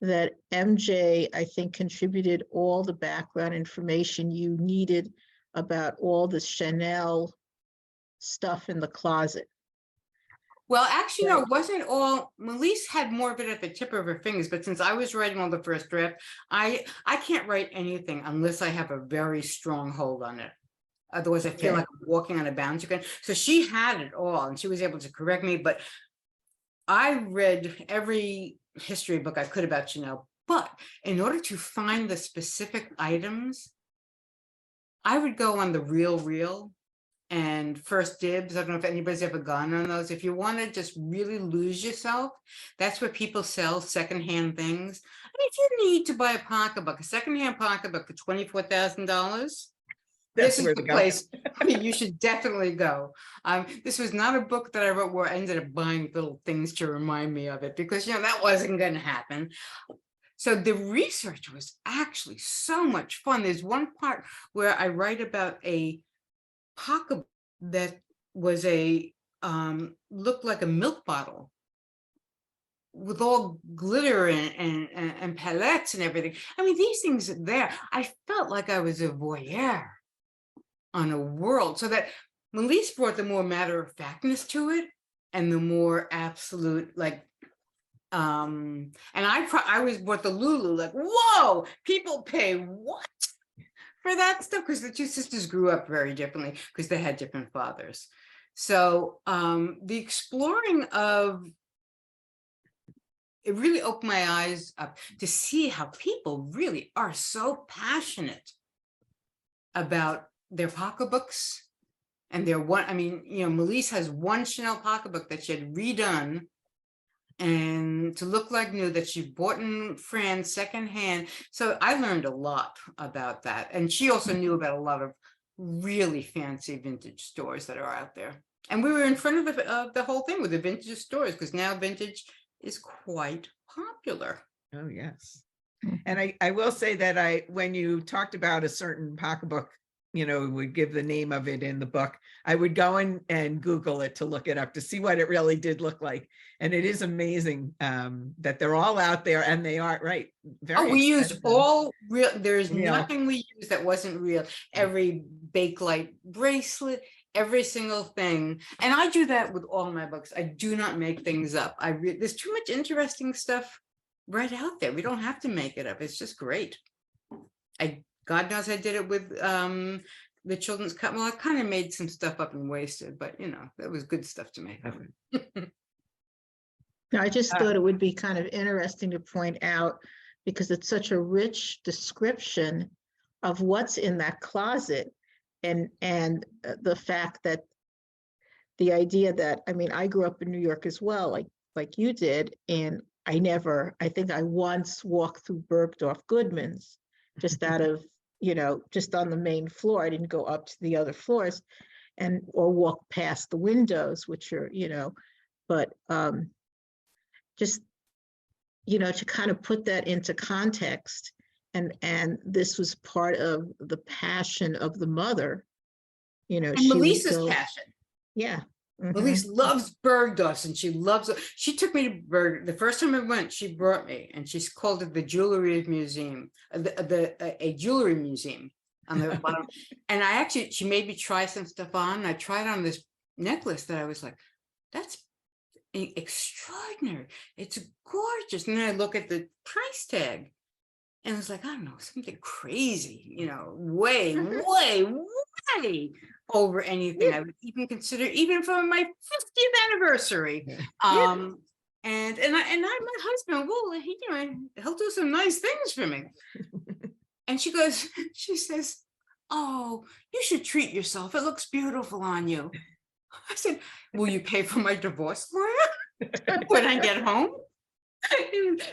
that MJ, I think, contributed all the background information you needed about all the Chanel stuff in the closet. Well, actually, no, Right. it wasn't all. Melise had more of it at the tip of her fingers, but since I was writing on the first draft, I can't write anything unless I have a very strong hold on it. Otherwise, I feel Okay. like I'm walking on a bounce again. So she had it all, and she was able to correct me. But I read every history book I could about Chanel. But in order to find the specific items, I would go on the Real and First Dibs. I don't know if anybody's ever gone on those. If you want to just really lose yourself, that's where people sell secondhand things. I mean, if you need to buy a pocketbook, a secondhand pocketbook for $24,000, That's this is where the to go. place. I mean, you should definitely go. This was not a book that I wrote where I ended up buying little things to remind me of it, because that wasn't going to happen. So the research was actually so much fun. There's one part where I write about a pocketbook that was looked like a milk bottle with all glitter and palettes and everything. I mean, these things are there. I felt like I was a voyeur on a world, so that Melise brought the more matter-of-factness to it and the more absolute, like, and I was brought the Lulu, like, whoa, people pay what for that stuff? Because the two sisters grew up very differently because they had different fathers. So the exploring of it really opened my eyes up to see how people really are so passionate about their pocketbooks and their one. I mean, Melise has one Chanel pocketbook that she had redone and to look like new, that she bought in France secondhand. So I learned a lot about that. And she also knew about a lot of really fancy vintage stores that are out there. And we were in front of the whole thing with the vintage stores, because now vintage is quite popular. Oh, yes. And I will say that when you talked about a certain pocketbook, would give the name of it in the book, I would go in and Google it to look it up to see what it really did look like. And it is amazing that they're all out there, and they are right. Very we used expensive. all real. There's Real. nothing we used that wasn't real. Every Bakelite bracelet, every single thing. And I do that with all my books. I do not make things up. There's too much interesting stuff right out there. We don't have to make it up. It's just great. God knows I did it with the children's cut. Well, I kind of made some stuff up and wasted, but that was good stuff to make up. I just thought it would be kind of interesting to point out, because it's such a rich description of what's in that closet, and the fact that the idea that, I mean, I grew up in New York as well, like you did, and I think I once walked through Bergdorf Goodman's just out of, just on the main floor. I didn't go up to the other floors or walk past the windows, which are, but just, to kind of put that into context. And this was part of the passion of the mother, And she would Melisa's go. passion. Yeah. Mhm. Melise loves Bergdorf's, and she took me to Berg. The first time I went, she brought me, and she called it the Jewelry Museum, a jewelry museum on the bottom. And she made me try some stuff on. And I tried on this necklace that I was like, that's extraordinary. It's gorgeous. And then I look at the price tag, and I was like, I don't know, something crazy, way, way, way over anything I would even consider, even for my 50th anniversary. And my husband, well, he'll do some nice things for me. And she says, oh, you should treat yourself. It looks beautiful on you. I said, will you pay for my divorce lawyer when I get home?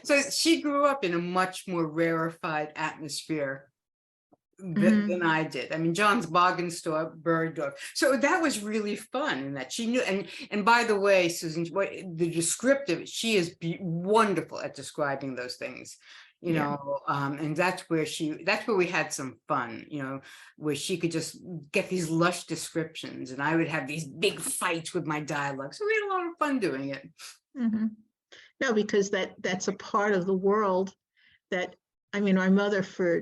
So she grew up in a much more rarefied atmosphere than I did. I mean, John's Bargain Store, Bergdorf. So that was really fun, in that she knew. And by the way, Susan, the descriptive, she is wonderful at describing those things. And that's where we had some fun, where she could just get these lush descriptions, and I would have these big fights with my dialogue. So we had a lot of fun doing it. Mm-hmm. No, because that's a part of the world that, I mean, my mother for,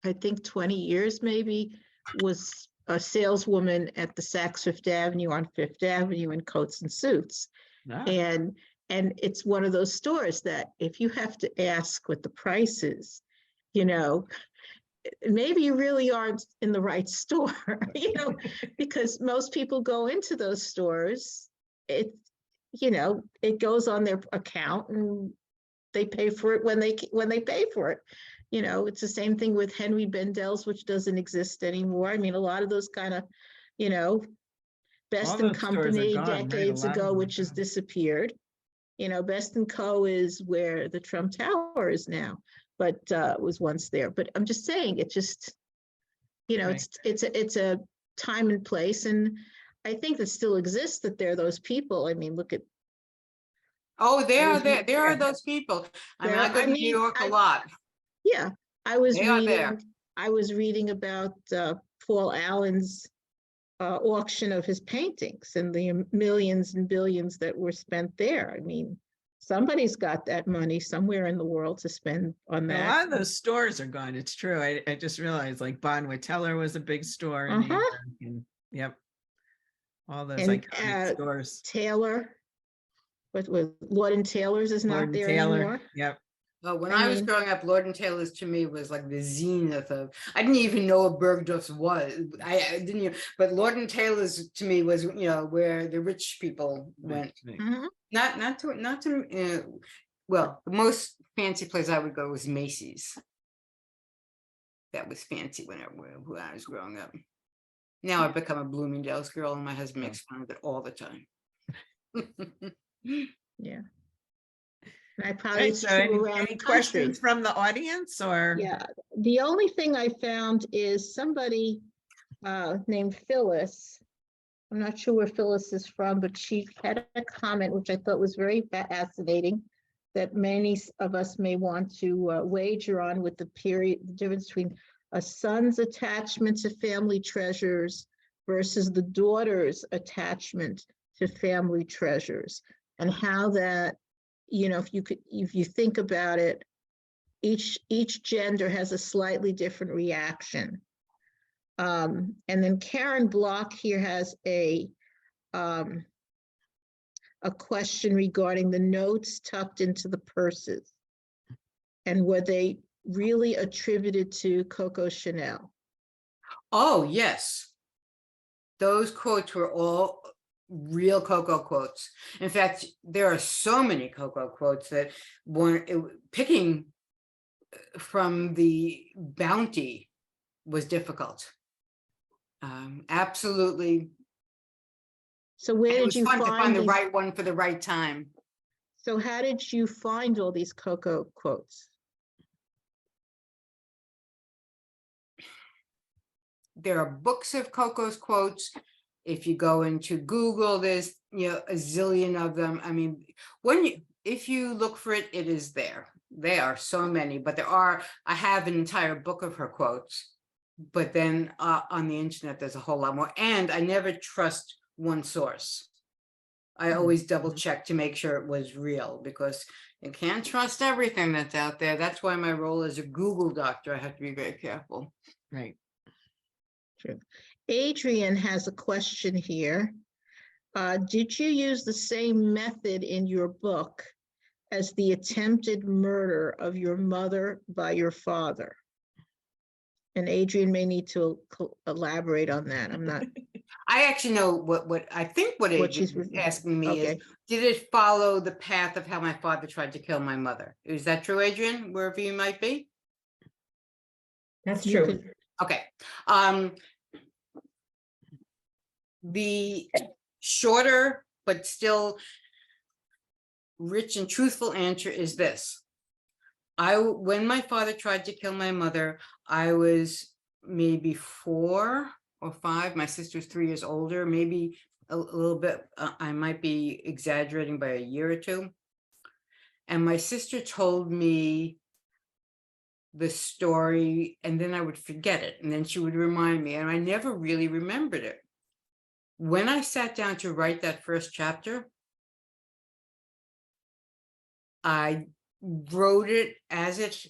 I think 20 years maybe, was a saleswoman at the Saks Fifth Avenue on Fifth Avenue in coats and suits. Ah, And it's one of those stores that if you have to ask what the price is, you know, maybe you really aren't in the right store, you know, because most people go into those stores, it, you know, it goes on their account and they pay for it when they pay for it. You know, it's the same thing with Henry Bendel's, which doesn't exist anymore. I mean, a lot of those kind of, you know, Best all and those stores are Company gone, right? A decades lot of ago, them are which has gone. disappeared. You know, Best and Co is where the Trump Tower is now, but was once there. But I'm just saying, it just, you know, Right. it's a time and place, and I think that still exists. That there are those people. I mean, look at Oh, I was re- there are those people. I mean, there. I go I to New mean, York a lot. yeah, They are there. I was reading about Paul Allen's auction of his paintings and the millions and billions that were spent there. I mean, somebody's got that money somewhere in the world to spend on A that. lot of those stores are gone. It's true. I just realized like Bonwit Teller was a big store in New Uh-huh. York. And, yep. All those And iconic stores. Taylor, what was Lord and Taylor's is Lord not and there Taylor. anymore. Yep. When I I was mean- growing up, Lord and Taylor's to me was like the zenith of, I didn't even know what Bergdorf's was. I didn't even, but Lord and Taylor's to me was, you know, where the rich people went. Right. Mhm. Not to, well, the most fancy place I would go was Macy's. That was fancy when I was growing up. Now I've become a Bloomingdale's girl, and my husband makes fun of it all the time. Yeah. And I probably Right, it's so true around any the country. questions from the audience or? Yeah, the only thing I found is somebody named Phyllis. I'm not sure where Phyllis is from, but she had a comment which I thought was very fascinating, that many of us may want to wager on, with the difference between a son's attachment to family treasures versus the daughter's attachment to family treasures, and how that, you know, if you think about it, each gender has a slightly different reaction. And then Karen Block here has a question regarding the notes tucked into the purses, and were they really attributed to Coco Chanel? Oh, yes. Those quotes were all real Coco quotes. In fact, there are so many Coco quotes that picking from the bounty was difficult. Absolutely. So where It did was you fun to find the these? right one for the right time. So how did you find all these Coco quotes? There are books of Coco's quotes. If you go into Google, there's, you know, a zillion of them. I mean, if you look for it, it is there. There are so many, but I have an entire book of her quotes, but then on the internet, there's a whole lot more. And I never trust one source. I always double check to make sure it was real, because you can't trust everything that's out there. That's why my role as a Google doctor, I have to be very careful. Right. True. Adrian has a question here. Did you use the same method in your book as the attempted murder of your mother by your father? And Adrian may need to elaborate on that. I'm not. I actually know what I think what she's Adrian is asking me is, okay. did it follow the path of how my father tried to kill my mother? Is that true, Adrian, wherever you might be? That's You true. could- Okay. The shorter but still rich and truthful answer is this. When my father tried to kill my mother, I was maybe 4 or 5. My sister's 3 years older, maybe a little bit. I might be exaggerating by a year or 2. And my sister told me the story, and then I would forget it. And then she would remind me, and I never really remembered it. When I sat down to write that first chapter, I wrote it as it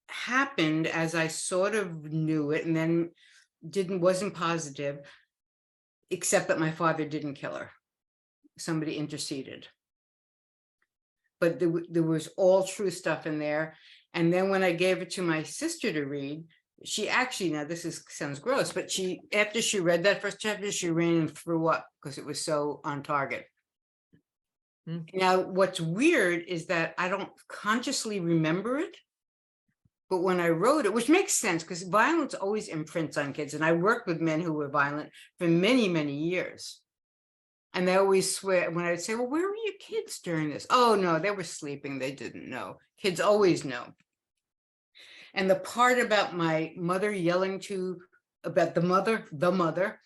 happened, as I sort of knew it. And then wasn't positive, except that my father didn't kill her. Somebody interceded. But there was all true stuff in there. And then when I gave it to my sister to read, she actually, now sounds gross, but after she read that first chapter, she ran and threw up because it was so on target. Now, what's weird is that I don't consciously remember it, but when I wrote it, which makes sense because violence always imprints on kids. And I worked with men who were violent for many, many years. And they always swear, when I would say, well, where were your kids during this? Oh, no, they were sleeping. They didn't know. Kids always know. And the part about my mother yelling about the mother,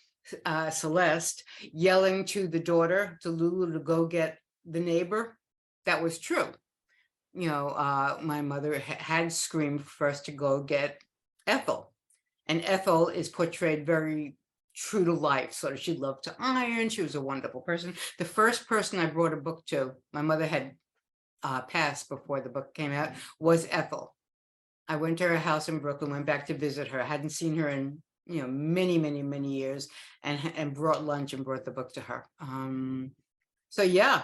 Celeste, yelling to the daughter, to Lulu, to go get the neighbor, that was true. You know, my mother had screamed for us to go get Ethel. And Ethel is portrayed very true to life. So she loved to iron. She was a wonderful person. The first person I brought a book to, my mother had passed before the book came out, was Ethel. I went to her house in Brooklyn, went back to visit her. I hadn't seen her in, many, many, many years, and brought lunch and brought the book to her. So yeah,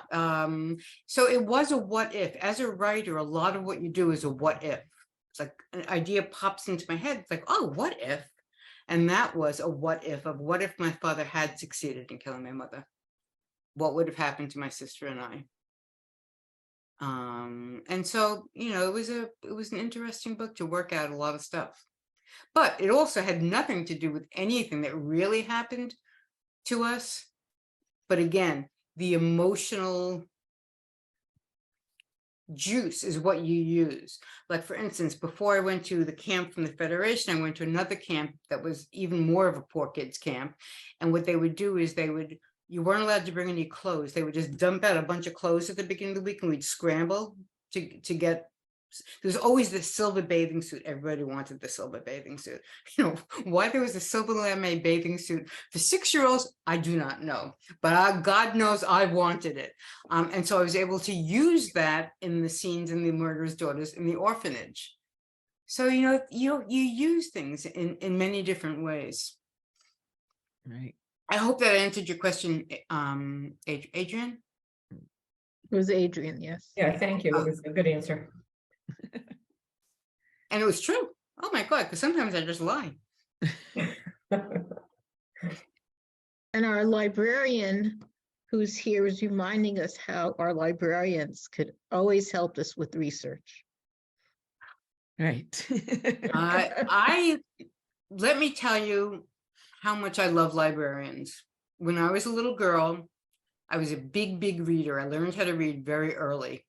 so it was a what if. As a writer, a lot of what you do is a what if. It's like an idea pops into my head. It's like, oh, what if? And that was a what if of what if my father had succeeded in killing my mother? What would have happened to my sister and I? And so, it was an interesting book to work out a lot of stuff. But it also had nothing to do with anything that really happened to us. But again, the emotional juice is what you use. Like, for instance, before I went to the camp from the Federation, I went to another camp that was even more of a poor kids camp. And what they would do is you weren't allowed to bring any clothes. They would just dump out a bunch of clothes at the beginning of the week, and we'd scramble to get. There's always the silver bathing suit. Everybody wanted the silver bathing suit. Why there was a silver lame bathing suit for 6-year-olds, I do not know. But God knows I wanted it. And so I was able to use that in the scenes in The Murderer's Daughters in the orphanage. So, you use things in many different ways. Right. I hope that answered your question, Adrian. It was Adrian, yes. Yeah, thank you. It was a good answer. And it was true. Oh my God, because sometimes I just lie. And our librarian who's here is reminding us how our librarians could always help us with research. Right. Let me tell you how much I love librarians. When I was a little girl, I was a big, big reader. I learned how to read very early,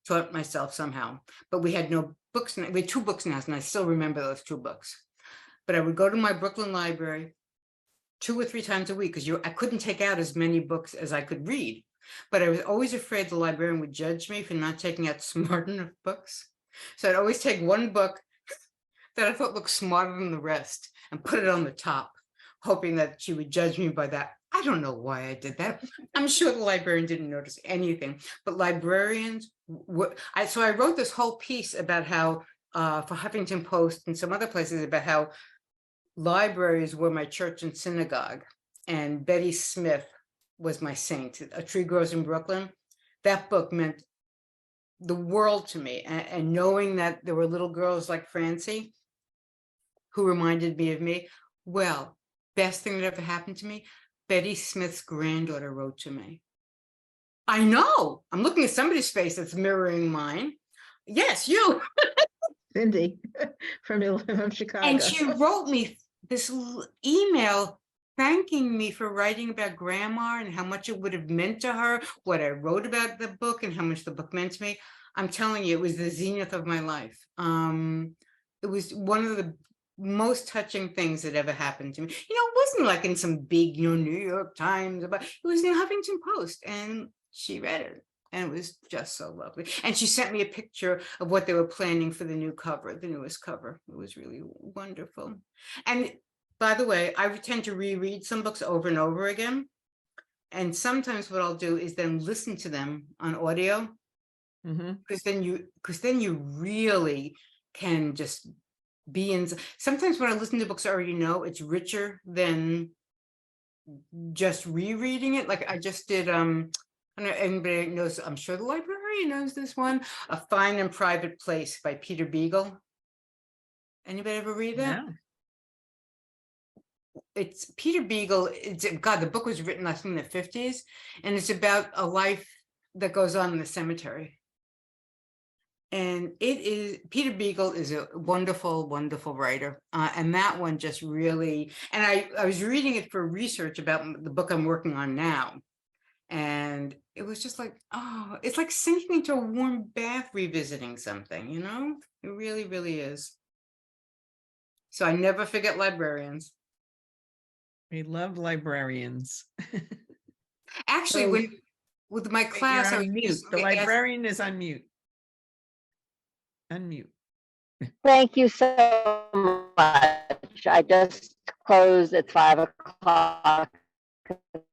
taught myself somehow, but we had no books. We had 2 books in the house, and I still remember those 2 books. But I would go to my Brooklyn library 2 or 3 times a week because I couldn't take out as many books as I could read. But I was always afraid the librarian would judge me for not taking out smart enough books. So I'd always take one book that I thought looked smarter than the rest and put it on the top, hoping that she would judge me by that. I don't know why I did that. I'm sure the librarian didn't notice anything, but librarians, so I wrote this whole piece about how, for Huffington Post and some other places, about how libraries were my church and synagogue, and Betty Smith was my saint. A Tree Grows in Brooklyn. That book meant the world to me, and knowing that there were little girls like Francie who reminded me of me. Well, best thing that ever happened to me, Betty Smith's granddaughter wrote to me. I know. I'm looking at somebody's face that's mirroring mine. Yes, you. Cindy from Chicago. And she wrote me this email thanking me for writing about grandma and how much it would have meant to her, what I wrote about the book and how much the book meant to me. I'm telling you, it was the zenith of my life. It was one of the most touching things that ever happened to me. It wasn't like in some big, New York Times, but it was in the Huffington Post, and she read it, and it was just so lovely. And she sent me a picture of what they were planning for the new cover, the newest cover. It was really wonderful. And by the way, I tend to reread some books over and over again. And sometimes what I'll do is then listen to them on audio, because then you really can just be in. Sometimes when I listen to books I already know, it's richer than just rereading it. Like I just did, I don't know, anybody knows, I'm sure the librarian knows this one, A Fine and Private Place by Peter Beagle. Anybody ever read that? No. It's Peter Beagle. It's, God, the book was written, I think, in the 50s, and it's about a life that goes on in the cemetery. And it is, Peter Beagle is a wonderful, wonderful writer. And that one just really, and I was reading it for research about the book I'm working on now. And it was just like, oh, it's like sinking into a warm bath revisiting something, you know? It really, really is. So I never forget librarians. We love librarians. Actually, So- when with my Wait, class, I you're was on mute. just The asked- librarian is on mute. Unmute. Thank you so much. I just closed at 5 o'clock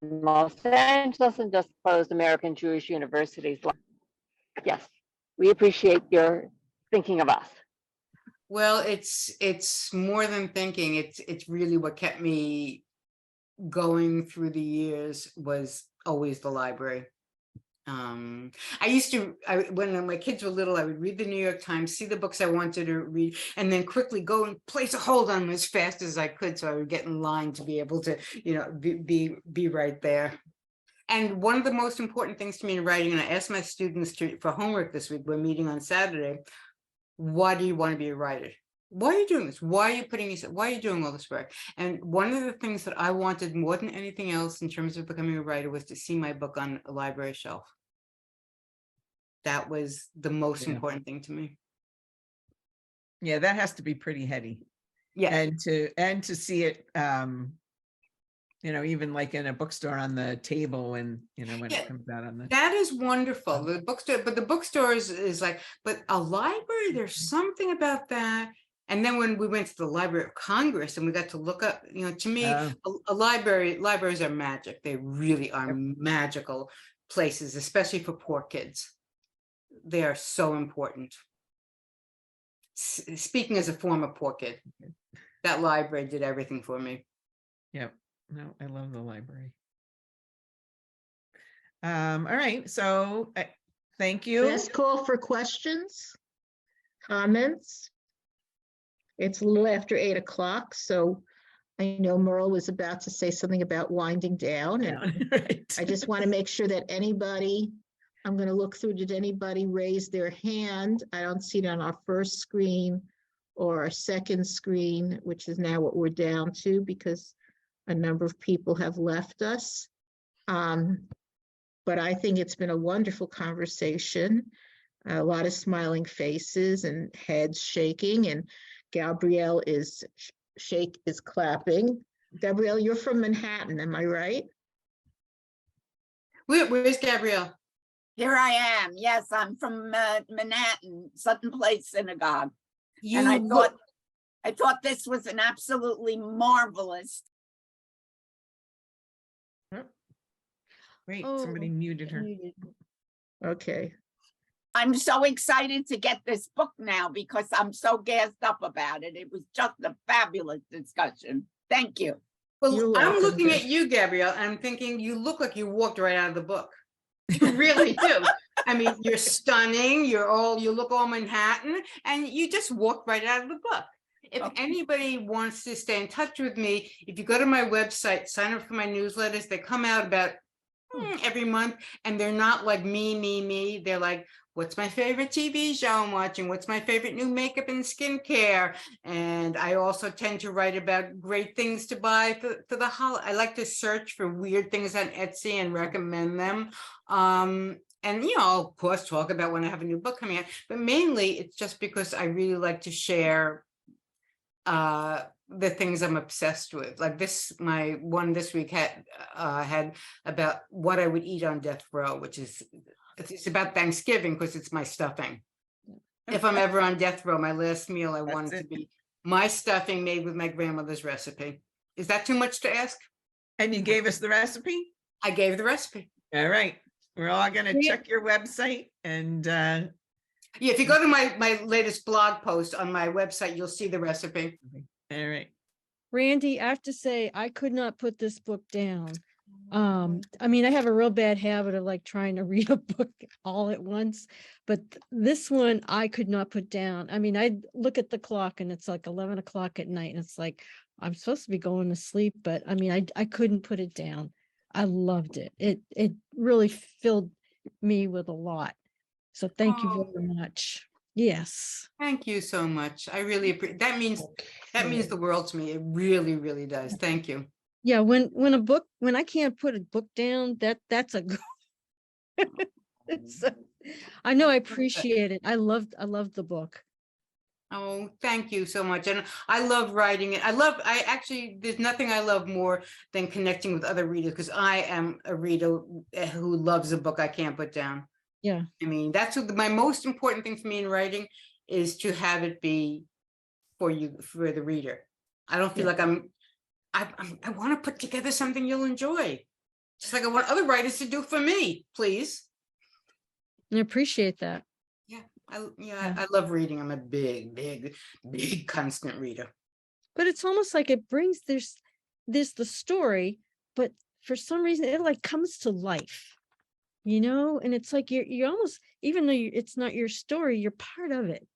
in Los Angeles and just closed American Jewish University's. Yes, we appreciate your thinking of us. Well, it's more than thinking. It's really what kept me going through the years was always the library. I used to, when my kids were little, I would read the New York Times, see the books I wanted to read, and then quickly go and place a hold on them as fast as I could, so I would get in line to be able to, you know, be right there. And one of the most important things to me in writing, and I asked my students for homework this week, we're meeting on Saturday, why do you want to be a writer? Why are you doing this? Why are you why are you doing all this work? And one of the things that I wanted more than anything else in terms of becoming a writer was to see my book on a library shelf. That was the most Yeah. important thing to me. Yeah, that has to be pretty heady. Yeah. And to see it, you know, even like in a bookstore on the table when, you know, when Yeah. it comes out on the. That is wonderful. The bookstore, but the bookstore is like, but a library, there's something about that. And then when we went to the Library of Congress and we got to look up, you know, to me, libraries are magic. They really are magical places, especially for poor kids. They are so important. Speaking as a former poor kid, that library did everything for me. Yep. No, I love the library. All right. So thank you. Last call for questions, comments. It's a little after 8 o'clock, so I know Merle was about to say something about winding down, and Right. I just want to make sure that anybody, I'm going to look through, did anybody raise their hand? I don't see it on our first screen or our second screen, which is now what we're down to because a number of people have left us. But I think it's been a wonderful conversation, a lot of smiling faces and heads shaking, and Gabrielle is clapping. Gabrielle, you're from Manhattan, am I right? Where's Gabrielle? Here I am. Yes, I'm from Manhattan, Sutton Place Synagogue. You And I look- thought this was an absolutely marvelous. Wait, Oh, somebody muted her. Okay. I'm so excited to get this book now because I'm so gassed up about it. It was just a fabulous discussion. Thank you. Well, You're I'm welcome, looking Jess. at you, Gabrielle, and I'm thinking you look like you walked right out of the book. You really do. I mean, you're stunning. You look all Manhattan, and you just walked right out of the book. If Okay. anybody wants to stay in touch with me, if you go to my website, sign up for my newsletters. They come out about every month, and they're not like me. They're like, what's my favorite TV show I'm watching? What's my favorite new makeup and skincare? And I also tend to write about great things to buy for the holiday. I like to search for weird things on Etsy and recommend them. And, you know, I'll of course talk about when I have a new book coming out, but mainly it's just because I really like to share the things I'm obsessed with. Like my one this week had about what I would eat on death row, which is, it's about Thanksgiving because it's my stuffing. If I'm ever on death row, my last meal I want it to be my stuffing made with my grandmother's recipe. Is that too much to ask? And you gave us the recipe? I gave the recipe. All right. We're all going to Yeah. check your website and Yeah, if you go to my latest blog post on my website, you'll see the recipe. All right. Randy, I have to say, I could not put this book down. I mean, I have a real bad habit of like trying to read a book all at once, but this one I could not put down. I mean, I look at the clock and it's like 11 o'clock at night and it's like, I'm supposed to be going to sleep, but I mean, I couldn't put it down. I loved it. It really filled me with a lot. So thank you Oh. very much. Yes. Thank you so much. I really appreciate, that means the world to me. It really, really does. Thank you. Yeah, when I can't put a book down, that's a good. I know, I appreciate it. I loved the book. Oh, thank you so much. And I love writing it. There's nothing I love more than connecting with other readers, because I am a reader who loves a book I can't put down. Yeah. I mean, that's what my most important thing for me in writing is, to have it be for the reader. I don't feel like I want to put together something you'll enjoy. Just like I want other writers to do for me, please. I appreciate that. I love reading. I'm a big constant reader. But it's almost like it brings there's the story, but for some reason it like comes to life, and it's like you're almost, even though it's not your story, you're part of it.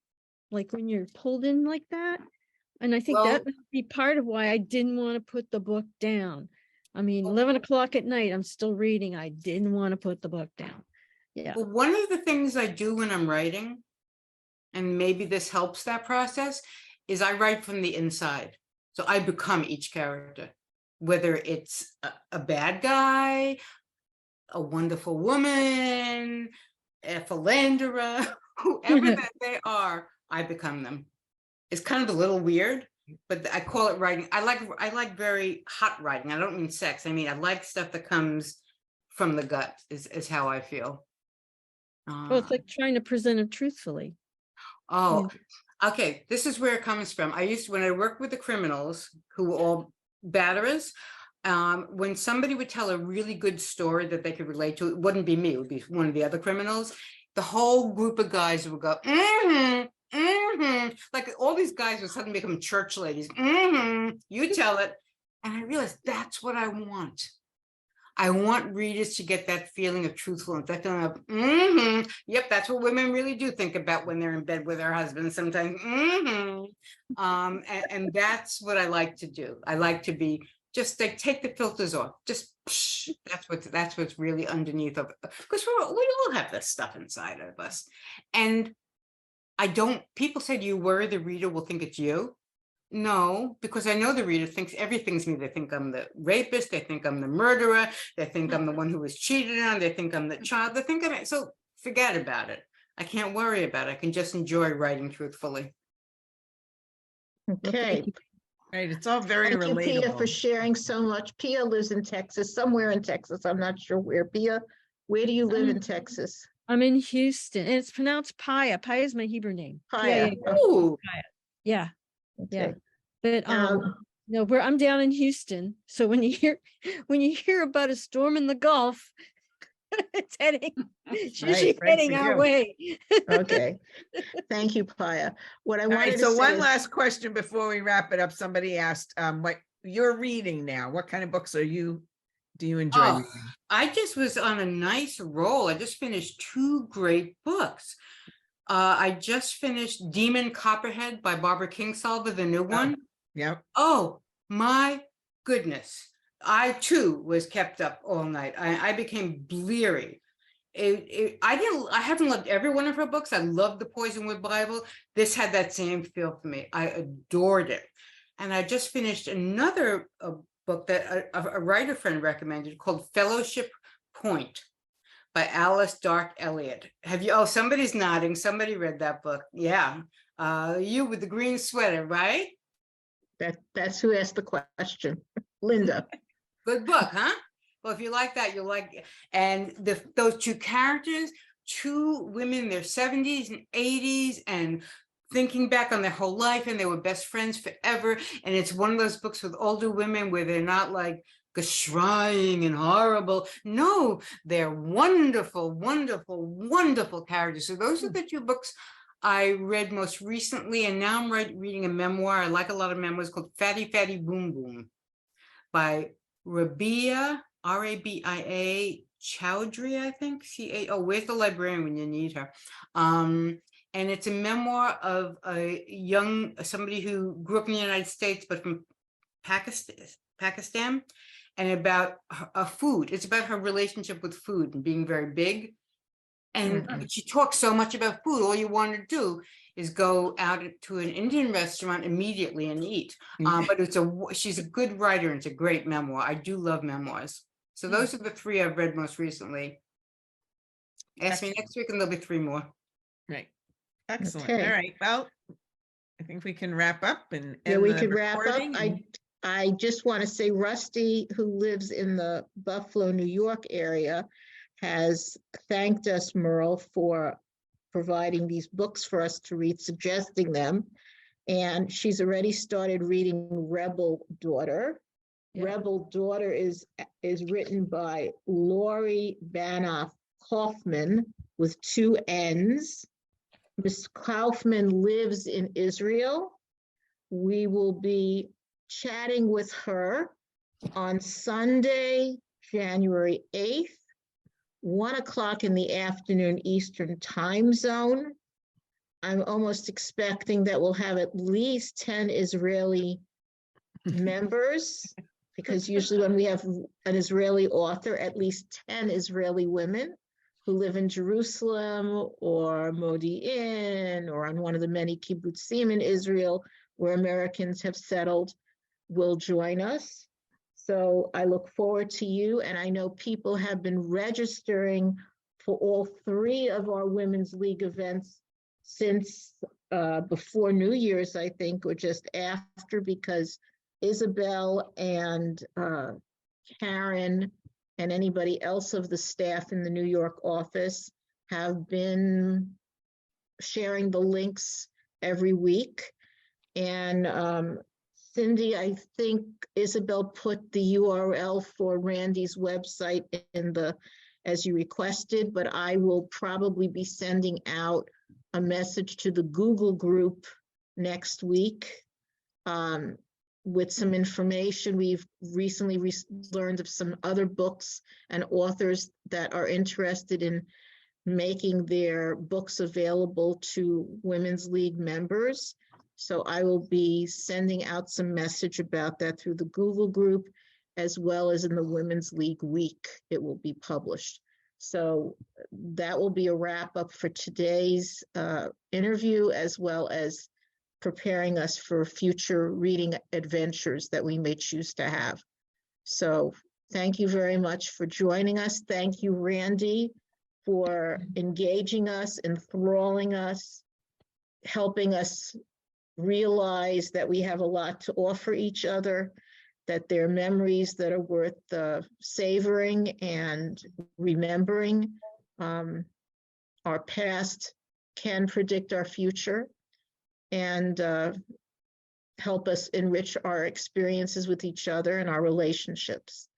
Like when you're pulled in like that. And I think that would be part of why I didn't want to put the book down. I mean, 11 o'clock at night, I'm still reading. I didn't want to put the book down. Yeah. Well, one of the things I do when I'm writing, and maybe this helps that process, is I write from the inside. So I become each character, whether it's a bad guy, a wonderful woman, a philanderer, whoever that they are, I become them. It's kind of a little weird, but I call it writing. I like very hot writing. I don't mean sex. I mean, I like stuff that comes from the gut is how I feel. Well, it's like trying to present it truthfully. Oh, okay. This is where it comes from. When I worked with the criminals who were all batterers, when somebody would tell a really good story that they could relate to, it wouldn't be me, it would be one of the other criminals. The whole group of guys would go, like all these guys would suddenly become church ladies. You tell it. And I realized that's what I want. I want readers to get that feeling of truthfulness, that feeling of, yep, that's what women really do think about when they're in bed with their husbands sometimes. And that's what I like to do. I like to be just like, take the filters off, just that's what's really underneath of, because we all have this stuff inside of us. And people say, do you worry the reader will think it's you? No, because I know the reader thinks everything's me. They think I'm the rapist. They think I'm the murderer. They think I'm the one who was cheated on. They think I'm the child. They think I'm it. So forget about it. I can't worry about it. I can just enjoy writing truthfully. Okay. Right. It's all very Thank you, Pia, for relatable. sharing so much. Pia lives in Texas, somewhere in Texas. I'm not sure where. Pia, where do you live in Texas? I'm in Houston, and it's pronounced Pia. Pia is my Hebrew name. Pia. Ooh, Yeah. Yeah. Okay. But no, I'm down in Houston. So when you hear about a storm in the Gulf, it's usually right heading for our you. way. Okay. Thank you, Pia. What I All wanted right. to So say one is- last question before we wrap it up. Somebody asked what you're reading now. What kind of books do you enjoy reading? I just was on a nice roll. I just finished 2 great books. I just finished Demon Copperhead by Barbara Kingsolver, the new one. Yep. Oh my goodness. I too was kept up all night. I became bleary. I haven't loved every one of her books. I loved the Poisonwood Bible. This had that same feel for me. I adored it. And I just finished another book that a writer friend recommended called Fellowship Point by Alice Dark Elliott. Somebody's nodding. Somebody read that book. Yeah. You with the green sweater, right? That's who asked the question. Linda. Good book, huh? Well, if you like that, you'll like it. And those 2 characters, 2 women in their 70s and 80s and thinking back on their whole life, and they were best friends forever. And it's one of those books with older women where they're not like scrying and horrible. No, they're wonderful, wonderful, wonderful characters. So those are the 2 books I read most recently, and now I'm reading a memoir. I like a lot of memoirs called Fatty Fatty Boom Boom by Rabia, Rabia Chowdhury, I think. Where's the librarian when you need her? And it's a memoir of somebody who grew up in the United States, but from Pakistan, and about food. It's about her relationship with food and being very big. And she talks so much about food. All you want to do is go out to an Indian restaurant immediately and eat. But she's a good writer, and it's a great memoir. I do love memoirs. So those are the three I've read most recently. Ask me next week and there'll be three more. Right. Excellent. Okay. All right. Well, I think we can wrap up and Yeah, end we the could wrap up. recording and- I just want to say Rusty, who lives in the Buffalo, New York area, has thanked us, Merle, for providing these books for us to read, suggesting them. And she's already started reading Rebel Daughter. Yeah. Rebel Daughter is written by Lori Banoff Kaufman with 2 N's. Ms. Kaufman lives in Israel. We will be chatting with her on Sunday, January 8th, 1 o'clock in the afternoon Eastern Time Zone. I'm almost expecting that we'll have at least 10 Israeli members, because usually when we have an Israeli author, at least 10 Israeli women who live in Jerusalem or Modi'in or on one of the many kibbutzim in Israel where Americans have settled will join us. So I look forward to you, and I know people have been registering for all 3 of our Women's League events since before New Year's, I think, or just after, because Isabel and Karen and anybody else of the staff in the New York office have been sharing the links every week. And Cindy, I think Isabel put the URL for Randy's website in as you requested, but I will probably be sending out a message to the Google group next week with some information. We've recently learned of some other books and authors that are interested in making their books available to Women's League members. So I will be sending out some message about that through the Google group, as well as in the Women's League Week, it will be published. So that will be a wrap up for today's interview, as well as preparing us for future reading adventures that we may choose to have. So thank you very much for joining us. Thank you, Randy, for engaging us, enthralling us, helping us realize that we have a lot to offer each other, that there are memories that are worth savoring and remembering. Our past can predict our future and help us enrich our experiences with each other and our relationships.